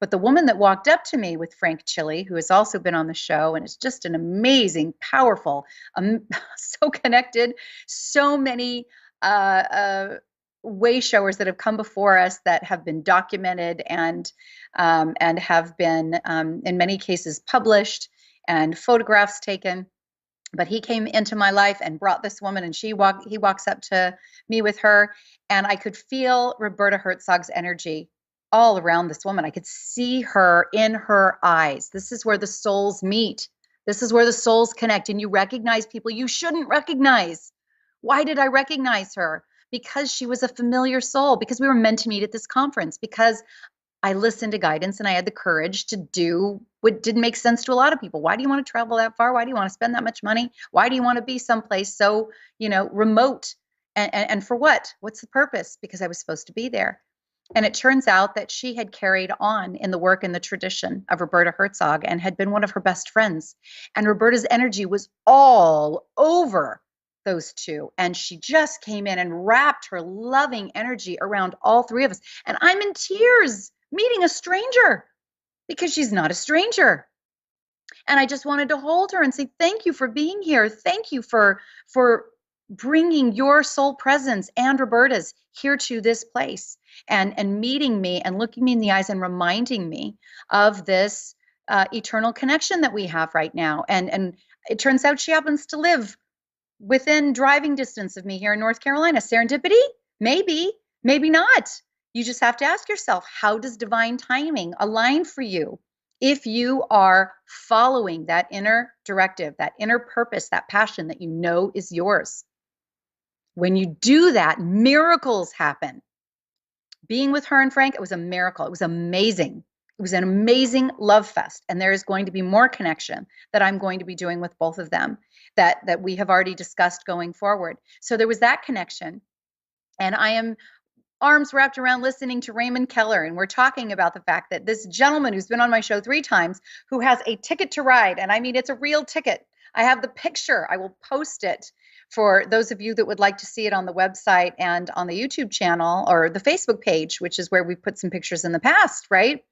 But the woman that walked up to me with Frank Chili, who has also been on the show and is just an amazing, powerful, so connected, so many way showers that have come before us that have been documented and have been, in many cases, published and photographs taken. But he came into my life and brought this woman, and he walks up to me with her, and I could feel Roberta Herzog's energy all around this woman. I could see her in her eyes. This is where the souls meet. This is where the souls connect, and you recognize people you shouldn't recognize. Why did I recognize her? Because she was a familiar soul, because we were meant to meet at this conference, because I listened to guidance and I had the courage to do what didn't make sense to a lot of people. Why do you want to travel that far? Why do you want to spend that much money? Why do you want to be someplace so, remote? And for what? What's the purpose? Because I was supposed to be there. And it turns out that she had carried on in the work and the tradition of Roberta Herzog and had been one of her best friends. And Roberta's energy was all over those two. And she just came in and wrapped her loving energy around all three of us. And I'm in tears meeting a stranger because she's not a stranger. And I just wanted to hold her and say, thank you for being here. Thank you for bringing your soul presence and Roberta's here to this place and meeting me and looking me in the eyes and reminding me of this eternal connection that we have right now. And it turns out she happens to live within driving distance of me here in North Carolina. Serendipity? Maybe, maybe not. You just have to ask yourself, how does divine timing align for you? If you are following that inner directive, that inner purpose, that passion that you know is yours. When you do that, miracles happen. Being with her and Frank, it was a miracle. It was amazing. It was an amazing love fest. And there is going to be more connection that I'm going to be doing with both of them that we have already discussed going forward. So there was that connection. And I am arms wrapped around listening to Raymond Keller. And we're talking about the fact that this gentleman who's been on my show 3 times, who has a ticket to ride, and I mean, it's a real ticket. I have the picture. I will post it for those of you that would like to see it on the website and on the YouTube channel or the Facebook page, which is where we've put some pictures in the past, right?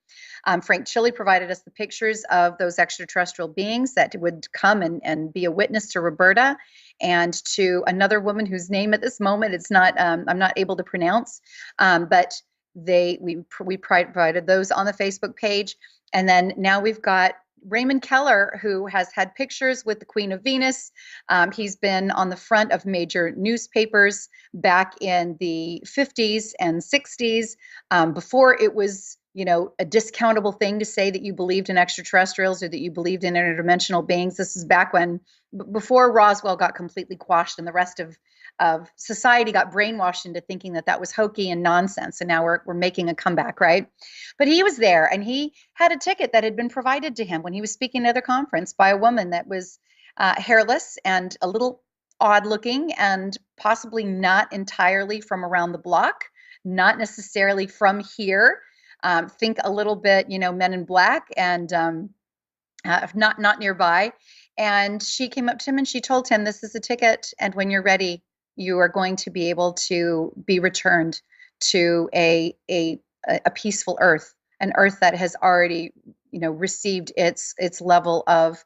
Frank Chili provided us the pictures of those extraterrestrial beings that would come and be a witness to Roberta and to another woman whose name at this moment it's not I'm not able to pronounce, but we provided those on the Facebook page. And then now we've got Raymond Keller, who has had pictures with the Queen of Venus. He's been on the front of major newspapers back in the 50s and 60s, before it was, a discountable thing to say that you believed in extraterrestrials or that you believed in interdimensional beings. This is back when, before Roswell got completely quashed and the rest of society got brainwashed into thinking that that was hokey and nonsense. And now we're making a comeback, right? But he was there and he had a ticket that had been provided to him when he was speaking at a conference by a woman that was hairless and a little odd looking and possibly not entirely from around the block, not necessarily from here. Think a little bit, Men in Black and not nearby. And she came up to him and she told him, this is a ticket. And when you're ready, you are going to be able to be returned to a peaceful earth, an earth that has already, received its level of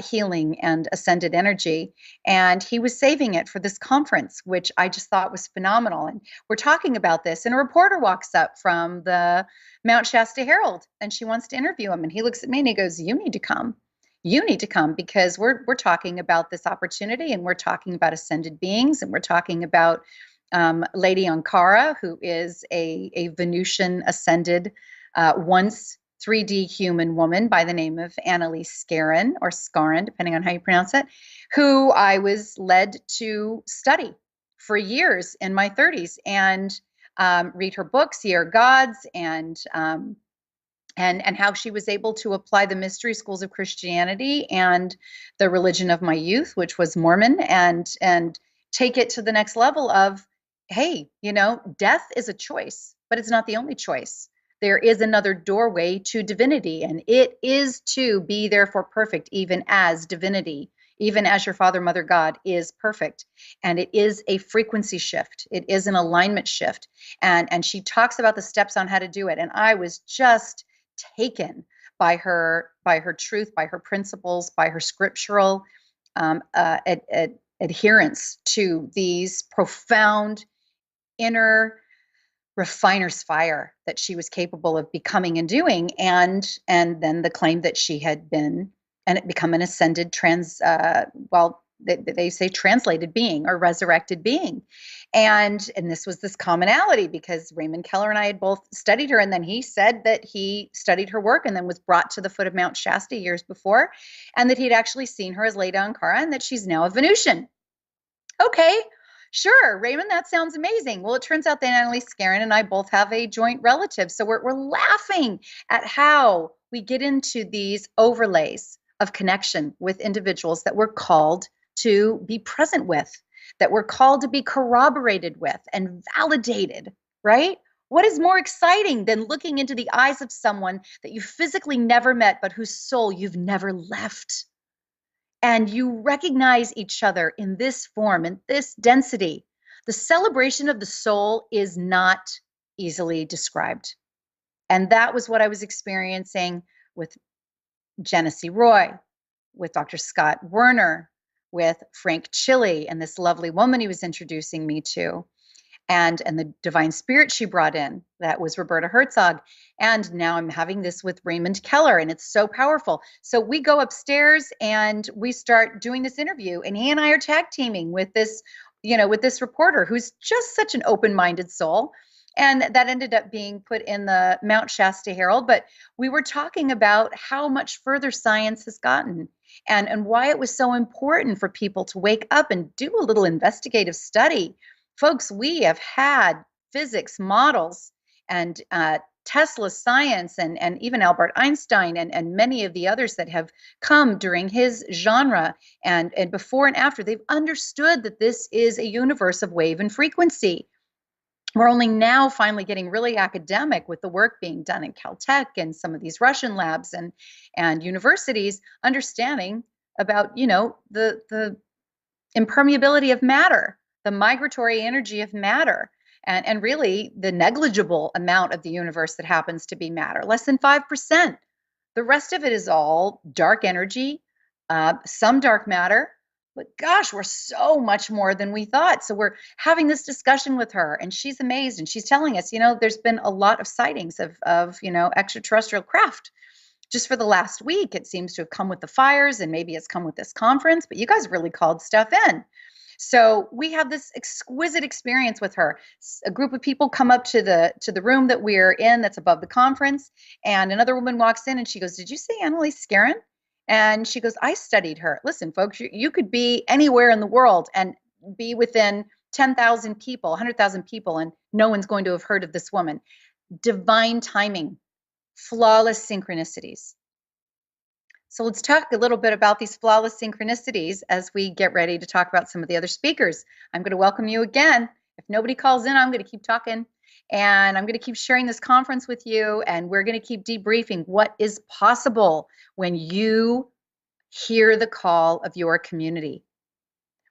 healing and ascended energy. And he was saving it for this conference, which I just thought was phenomenal. And we're talking about this, and a reporter walks up from the Mount Shasta Herald, and she wants to interview him. And he looks at me and he goes, "You need to come. You need to come because we're talking about this opportunity, and we're talking about ascended beings, and we're talking about Lady Ankara, who is a Venusian ascended once 3D human woman by the name of Annalise Scarin or Scarin, depending on how you pronounce it, who I was led to study for years in my 30s and read her books, Ye Are Gods, and how she was able to apply the mystery schools of Christianity and the religion of my youth, which was Mormon, and take it to the next level of, hey, death is a choice, but it's not the only choice. There is another doorway to divinity, and it is to be therefore perfect, even as divinity, even as your Father, Mother, God is perfect. And it is a frequency shift. It is an alignment shift. And she talks about the steps on how to do it. And I was just taken by her truth, by her principles, by her scriptural adherence to these profound inner refiner's fire that she was capable of becoming and doing, and then the claim that she had been and it become an ascended they say translated being or resurrected being. And this was this commonality because Raymond Keller and I had both studied her, and then he said that he studied her work and then was brought to the foot of Mount Shasta years before, and that he'd actually seen her as Lady Ankara and that she's now a Venusian. Okay, sure, Raymond, that sounds amazing. Well, it turns out that Annalise Scarin and I both have a joint relative. So we're laughing at how we get into these overlays of connection with individuals that we're called to be present with, that we're called to be corroborated with and validated, right? What is more exciting than looking into the eyes of someone that you physically never met, but whose soul you've never left? And you recognize each other in this form, in this density. The celebration of the soul is not easily described. And that was what I was experiencing with Genesee Roy, with Dr. Scott Werner, with Frank Chili, and this lovely woman he was introducing me to, and the divine spirit she brought in, that was Roberta Herzog. And now I'm having this with Raymond Keller, and it's so powerful. So we go upstairs and we start doing this interview, and he and I are tag teaming with this, with this reporter who's just such an open-minded soul. And that ended up being put in the Mount Shasta Herald. But we were talking about how much further science has gotten, and why it was so important for people to wake up and do a little investigative study. Folks, we have had physics models and Tesla science and even Albert Einstein and many of the others that have come during his genre and before and after. They've understood that this is a universe of wave and frequency. We're only now finally getting really academic with the work being done in Caltech and some of these Russian labs and universities, understanding about, the impermeability of matter, the migratory energy of matter, and really the negligible amount of the universe that happens to be matter, less than 5%. The rest of it is all dark energy, some dark matter. But gosh, we're so much more than we thought. So we're having this discussion with her, and she's amazed, and she's telling us, there's been a lot of sightings of extraterrestrial craft. Just for the last week, it seems to have come with the fires, and maybe it's come with this conference, but you guys really called stuff in. So we have this exquisite experience with her. A group of people come up to the room that we're in that's above the conference, and another woman walks in and she goes, "Did you see Annalise Scarron?" And she goes, "I studied her." Listen, folks, you could be anywhere in the world and be within 10,000 people, 100,000 people, and no one's going to have heard of this woman. Divine timing, flawless synchronicities. So let's talk a little bit about these flawless synchronicities as we get ready to talk about some of the other speakers. I'm going to welcome you again. If nobody calls in, I'm going to keep talking, and I'm going to keep sharing this conference with you, and we're going to keep debriefing what is possible when you hear the call of your community,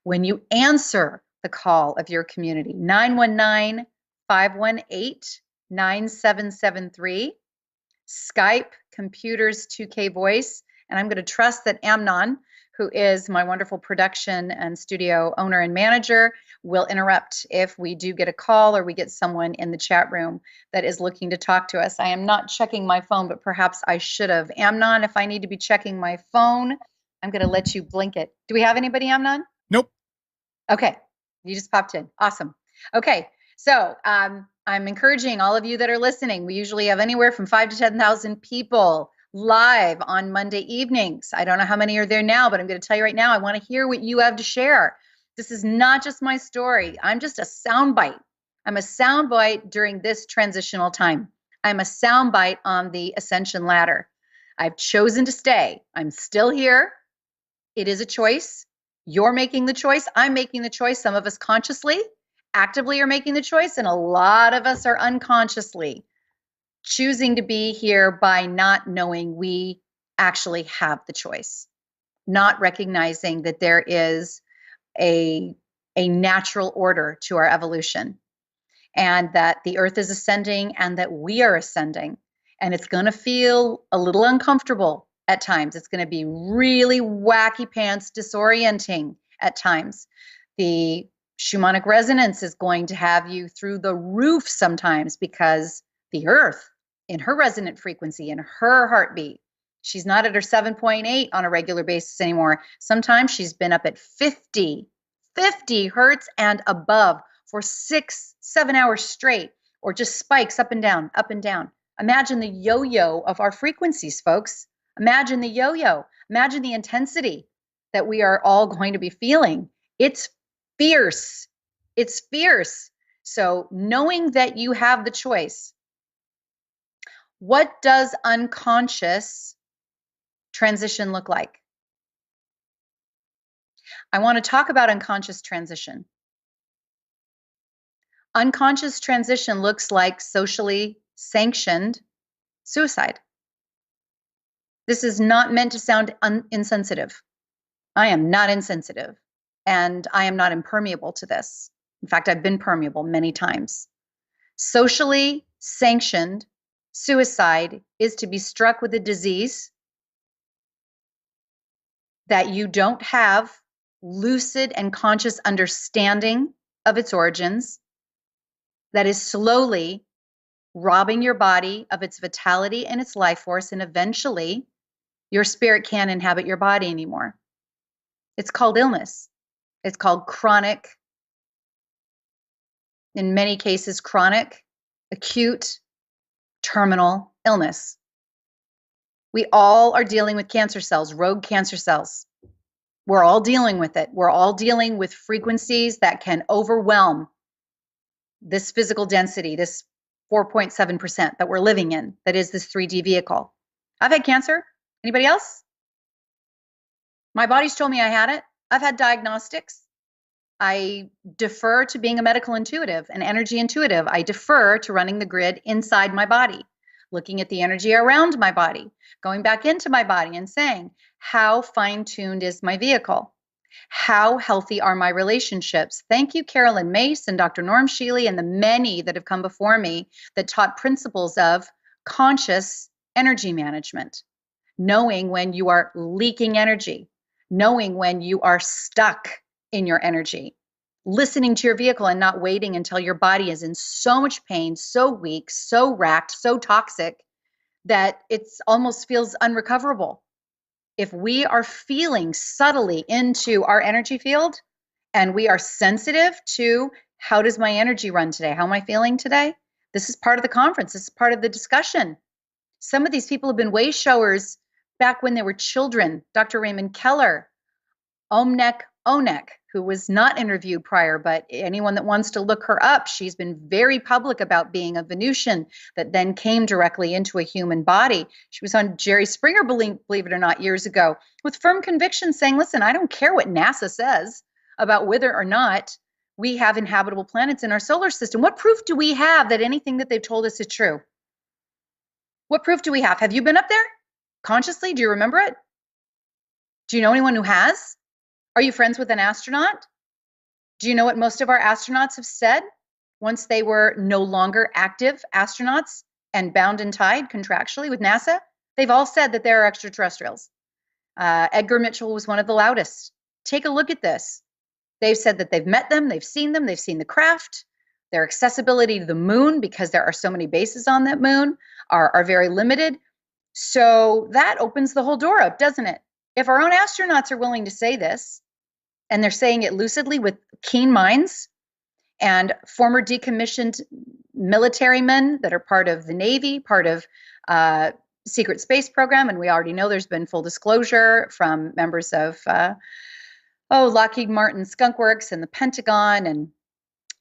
when you answer the call of your community. 919-518-9773, Skype, computers, 2K voice. And I'm going to trust that Amnon, who is my wonderful production and studio owner and manager, will interrupt if we do get a call or we get someone in the chat room that is looking to talk to us. I am not checking my phone, but perhaps I should have. Amnon, if I need to be checking my phone, I'm going to let you blink it. Do we have anybody, Amnon? Nope. Okay. You just popped in. Awesome. Okay. So I'm encouraging all of you that are listening. We usually have anywhere from 5,000 to 10,000 people live on Monday evenings. I don't know how many are there now, but I'm going to tell you right now, I want to hear what you have to share. This is not just my story. I'm just a soundbite. I'm a soundbite during this transitional time. I'm a soundbite on the ascension ladder. I've chosen to stay. I'm still here. It is a choice. You're making the choice. I'm making the choice. Some of us consciously, actively are making the choice, and a lot of us are unconsciously choosing to be here by not knowing we actually have the choice, not recognizing that there is a natural order to our evolution, and that the earth is ascending and that we are ascending. And it's going to feel a little uncomfortable at times. It's going to be really wacky pants, disorienting at times. The shamanic resonance is going to have you through the roof sometimes, because the earth, in her resonant frequency, in her heartbeat, she's not at her 7.8 on a regular basis anymore. Sometimes she's been up at 50 hertz and above for 6-7 hours straight, or just spikes up and down, up and down. Imagine the yo-yo of our frequencies, folks. Imagine the yo-yo. Imagine the intensity that we are all going to be feeling. It's fierce. It's fierce. So knowing that you have the choice, what does unconscious transition look like? I want to talk about unconscious transition. Unconscious transition looks like socially sanctioned suicide. This is not meant to sound insensitive. I am not insensitive, and I am not impermeable to this. In fact, I've been permeable many times. Socially sanctioned suicide is to be struck with a disease that you don't have lucid and conscious understanding of its origins, that is slowly robbing your body of its vitality and its life force, and eventually your spirit can't inhabit your body anymore. It's called illness. It's called chronic, in many cases, chronic, acute, terminal illness. We all are dealing with cancer cells, rogue cancer cells. We're all dealing with it. We're all dealing with frequencies that can overwhelm this physical density, this 4.7% that we're living in, that is this 3D vehicle. I've had cancer. Anybody else? My body's told me I had it. I've had diagnostics. I defer to being a medical intuitive, an energy intuitive. I defer to running the grid inside my body, looking at the energy around my body, going back into my body and saying, how fine-tuned is my vehicle? How healthy are my relationships? Thank you, Carolyn Mace and Dr. Norm Shealy and the many that have come before me that taught principles of conscious energy management, knowing when you are leaking energy, knowing when you are stuck in your energy, listening to your vehicle and not waiting until your body is in so much pain, so weak, so racked, so toxic that it almost feels unrecoverable. If we are feeling subtly into our energy field and we are sensitive to how does my energy run today? How am I feeling today? This is part of the conference. This is part of the discussion. Some of these people have been way showers back when they were children. Dr. Raymond Keller, Omnek Onek, who was not interviewed prior, but anyone that wants to look her up, she's been very public about being a Venusian that then came directly into a human body. She was on Jerry Springer, believe it or not, years ago, with firm conviction saying, listen, I don't care what NASA says about whether or not we have inhabitable planets in our solar system. What proof do we have that anything that they've told us is true? What proof do we have? Have you been up there consciously? Do you remember it? Do you know anyone who has? Are you friends with an astronaut? Do you know what most of our astronauts have said once they were no longer active astronauts and bound and tied contractually with NASA? They've all said that they're extraterrestrials. Edgar Mitchell was one of the loudest. Take a look at this. They've said that they've met them, they've seen the craft. Their accessibility to the moon, because there are so many bases on that moon, are very limited. So that opens the whole door up, doesn't it? If our own astronauts are willing to say this, and they're saying it lucidly with keen minds, and former decommissioned military men that are part of the Navy, part of secret space program, and we already know there's been full disclosure from members of Lockheed Martin Skunk Works and the Pentagon and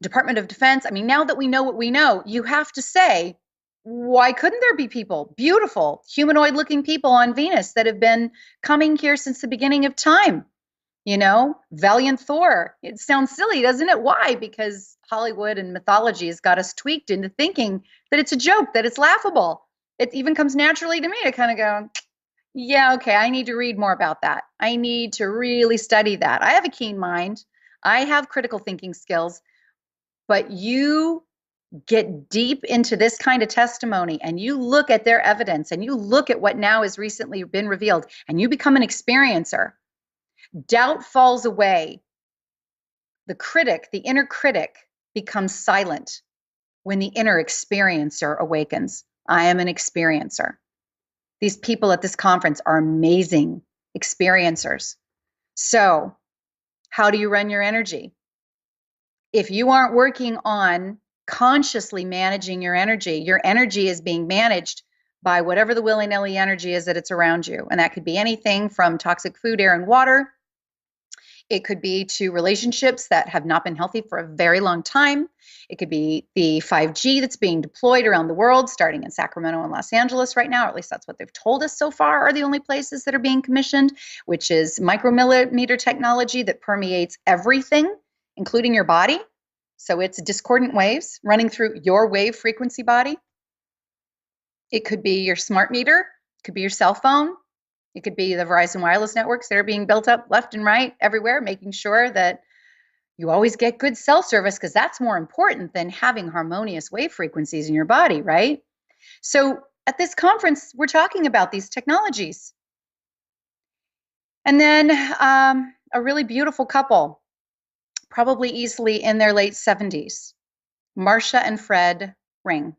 Department of Defense. I mean, now that we know what we know, you have to say, why couldn't there be people, beautiful, humanoid-looking people on Venus that have been coming here since the beginning of time? You know, valiant Thor. It sounds silly, doesn't it? Why? Because Hollywood and mythology has got us tweaked into thinking that it's a joke, that it's laughable. It even comes naturally to me to kind of go, yeah, okay, I need to read more about that. I need to really study that. I have a keen mind. I have critical thinking skills. But you get deep into this kind of testimony and you look at their evidence and you look at what now has recently been revealed and you become an experiencer. Doubt falls away. The critic, the inner critic, becomes silent when the inner experiencer awakens. I am an experiencer. These people at this conference are amazing experiencers. So, how do you run your energy? If you aren't working on consciously managing your energy is being managed by whatever the willy-nilly energy is that it's around you. And that could be anything from toxic food, air, and water. It could be to relationships that have not been healthy for a very long time. It could be the 5G that's being deployed around the world, starting in Sacramento and Los Angeles right now, or at least that's what they've told us so far are the only places that are being commissioned, which is micromillimeter technology that permeates everything, including your body. So it's discordant waves running through your wave frequency body. It could be your smart meter, it could be your cell phone, it could be the Verizon wireless networks that are being built up left and right everywhere, making sure that you always get good cell service, because that's more important than having harmonious wave frequencies in your body, right? So at this conference, we're talking about these technologies. And then a really beautiful couple, probably easily in their late 70s, Marcia and Fred Ring.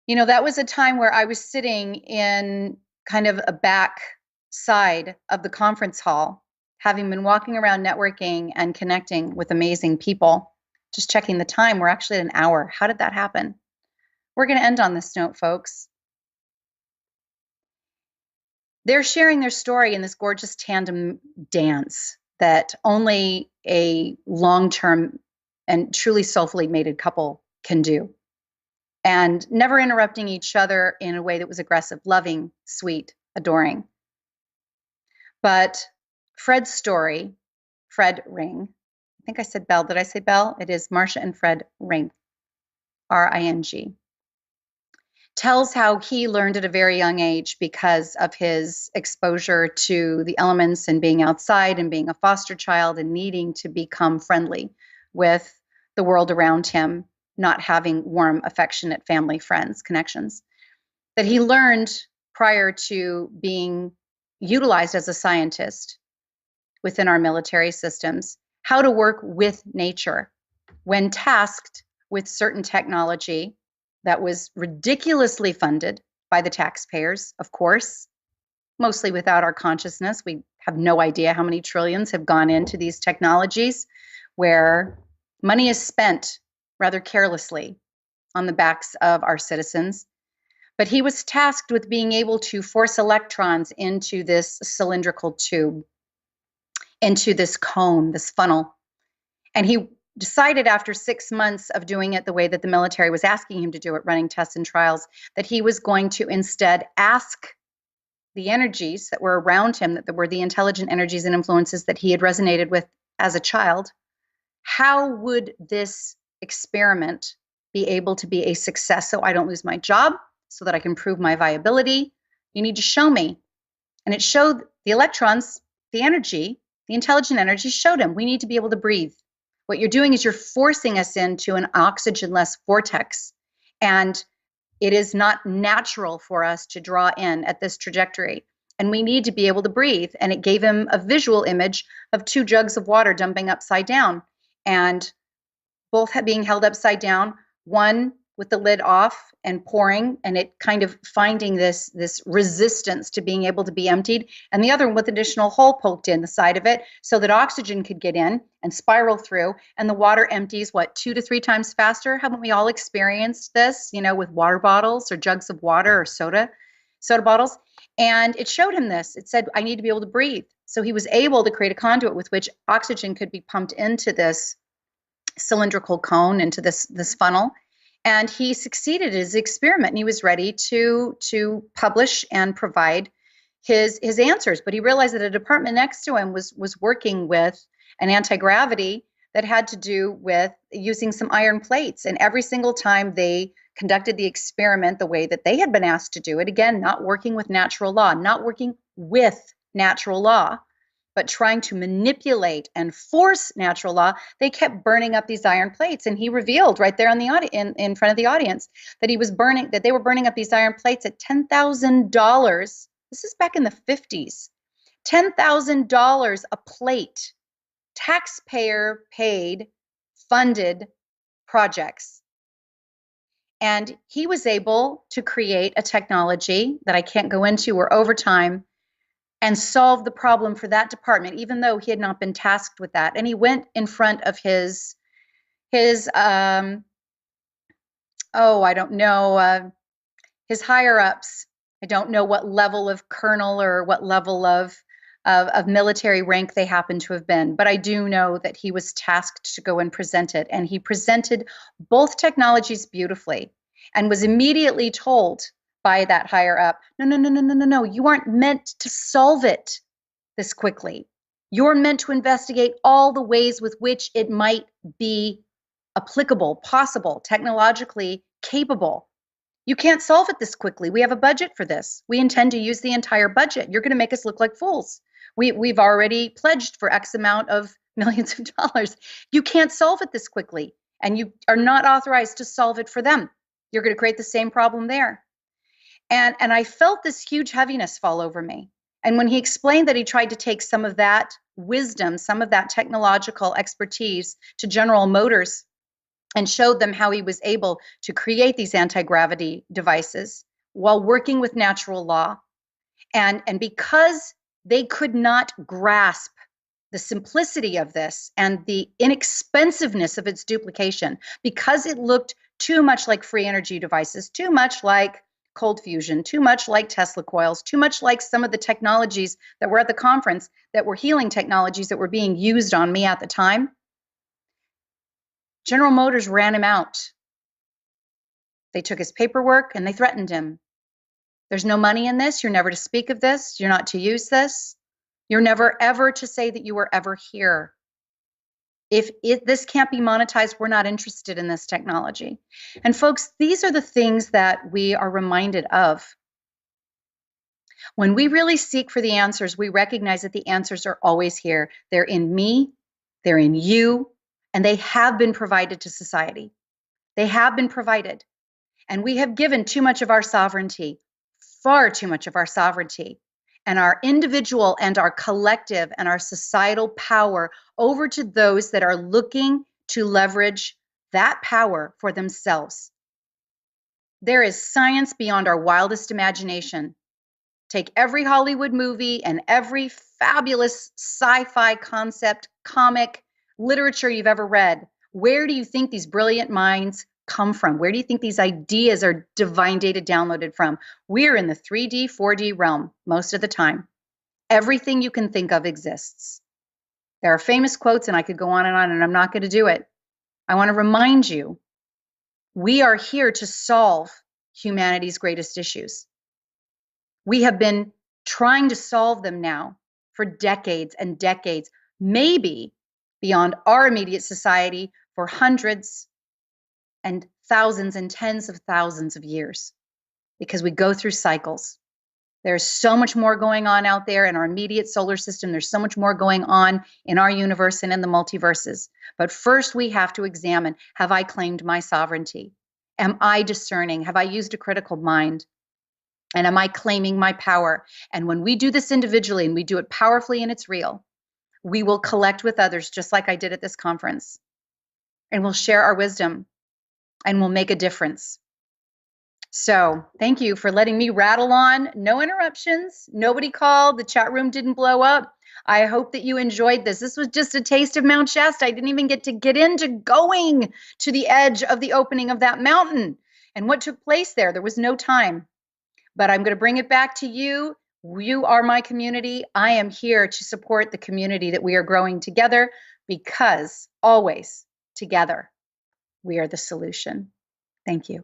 You know, that was a time where I was sitting in kind of a back side of the conference hall, having been walking around networking and connecting with amazing people, just checking the time. We're actually at an hour. How did that happen? We're going to end on this note, folks. They're sharing their story in this gorgeous tandem dance that only a long-term and truly soulfully mated couple can do. And never interrupting each other in a way that was aggressive, loving, sweet, adoring. But Fred's story, Fred Ring, I think I said Bell. Did I say Bell? It is Marcia and Fred Ring, R-I-N-G. Tells how he learned at a very young age, because of his exposure to the elements and being outside and being a foster child and needing to become friendly with the world around him, not having warm, affectionate family, friends, connections, that he learned prior to being utilized as a scientist within our military systems, how to work with nature when tasked with certain technology that was ridiculously funded by the taxpayers, of course, mostly without our consciousness. We have no idea how many trillions have gone into these technologies, where money is spent rather carelessly on the backs of our citizens. But he was tasked with being able to force electrons into this cylindrical tube, into this cone, this funnel. And he decided after 6 months of doing it the way that the military was asking him to do it, running tests and trials, that he was going to instead ask the energies that were around him, that were the intelligent energies and influences that he had resonated with as a child, how would this experiment be able to be a success so I don't lose my job, so that I can prove my viability? You need to show me. And it showed the electrons, the energy, the intelligent energy showed him, we need to be able to breathe. What you're doing is you're forcing us into an oxygenless vortex. And it is not natural for us to draw in at this trajectory. And we need to be able to breathe. And it gave him a visual image of 2 jugs of water dumping upside down, and both being held upside down, one with the lid off and pouring, and it kind of finding this resistance to being able to be emptied, and the other one with additional hole poked in the side of it so that oxygen could get in and spiral through, and the water empties, 2 to 3 times faster? Haven't we all experienced this, with water bottles or jugs of water or soda bottles? And it showed him this. It said, I need to be able to breathe. So he was able to create a conduit with which oxygen could be pumped into this cylindrical cone, into this funnel. And he succeeded at his experiment, and he was ready to publish and provide his answers. But he realized that a department next to him was working with an anti-gravity that had to do with using some iron plates. And every single time they conducted the experiment the way that they had been asked to do it, again, not working with natural law, not working with natural law, but trying to manipulate and force natural law, they kept burning up these iron plates. And he revealed right there in front of the audience that they were burning up these iron plates at $10,000. This is back in the 50s. $10,000 a plate. Taxpayer paid, funded projects. And he was able to create a technology that I can't go into, or over time, and solve the problem for that department, even though he had not been tasked with that. And he went in front of his I don't know, his higher ups. I don't know what level of colonel or what level of military rank they happen to have been, but I do know that he was tasked to go and present it. And he presented both technologies beautifully, and was immediately told by that higher up, no, you aren't meant to solve it this quickly. You're meant to investigate all the ways with which it might be applicable, possible, technologically capable. You can't solve it this quickly. We have a budget for this. We intend to use the entire budget. You're going to make us look like fools. We've already pledged for X amount of millions of dollars. You can't solve it this quickly, and you are not authorized to solve it for them. You're going to create the same problem there. And I felt this huge heaviness fall over me. And when he explained that he tried to take some of that wisdom, some of that technological expertise to General Motors and showed them how he was able to create these anti-gravity devices while working with natural law. And because they could not grasp the simplicity of this and the inexpensiveness of its duplication, because it looked too much like free energy devices, too much like cold fusion, too much like Tesla coils, too much like some of the technologies that were at the conference that were healing technologies that were being used on me at the time, General Motors ran him out. They took his paperwork and they threatened him. There's no money in this. You're never to speak of this. You're not to use this. You're never ever to say that you were ever here. If this can't be monetized, we're not interested in this technology. And folks, these are the things that we are reminded of. When we really seek for the answers, we recognize that the answers are always here. They're in me, they're in you, and they have been provided to society. They have been provided. And we have given too much of our sovereignty, far too much of our sovereignty, and our individual and our collective and our societal power over to those that are looking to leverage that power for themselves. There is science beyond our wildest imagination. Take every Hollywood movie and every fabulous sci-fi concept, comic, literature you've ever read. Where do you think these brilliant minds come from? Where do you think these ideas are divine data downloaded from? We're in the 3D, 4D realm most of the time. Everything you can think of exists. There are famous quotes, and I could go on, and I'm not going to do it. I want to remind you, we are here to solve humanity's greatest issues. We have been trying to solve them now for decades and decades, maybe beyond our immediate society for hundreds and thousands and tens of thousands of years, because we go through cycles. There's so much more going on out there in our immediate solar system. There's so much more going on in our universe and in the multiverses. But first we have to examine, have I claimed my sovereignty? Am I discerning? Have I used a critical mind? And am I claiming my power? And when we do this individually and we do it powerfully and it's real, we will collect with others just like I did at this conference. And we'll share our wisdom and we'll make a difference. So thank you for letting me rattle on. No interruptions. Nobody called. The chat room didn't blow up. I hope that you enjoyed this. This was just a taste of Mount Shasta. I didn't even get into going to the edge of the opening of that mountain and what took place there. There was no time. But I'm going to bring it back to you. You are my community. I am here to support the community that we are growing together, because always together we are the solution. Thank you.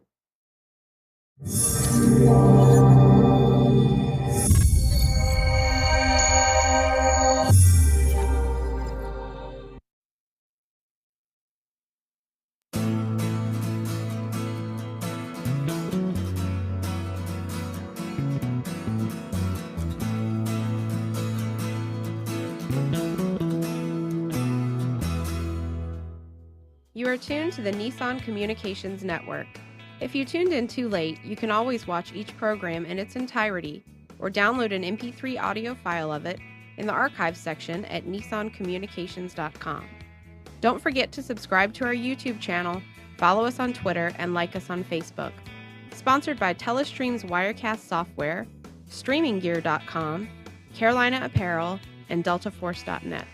You are tuned to the Nissan Communications Network. If you tuned in too late, you can always watch each program in its entirety or download an MP3 audio file of it in the archives section at nissancommunications.com. Don't forget to subscribe to our YouTube channel, follow us on Twitter, and like us on Facebook. Sponsored by Telestream's Wirecast software, StreamingGear.com, Carolina Apparel, and DeltaForce.net.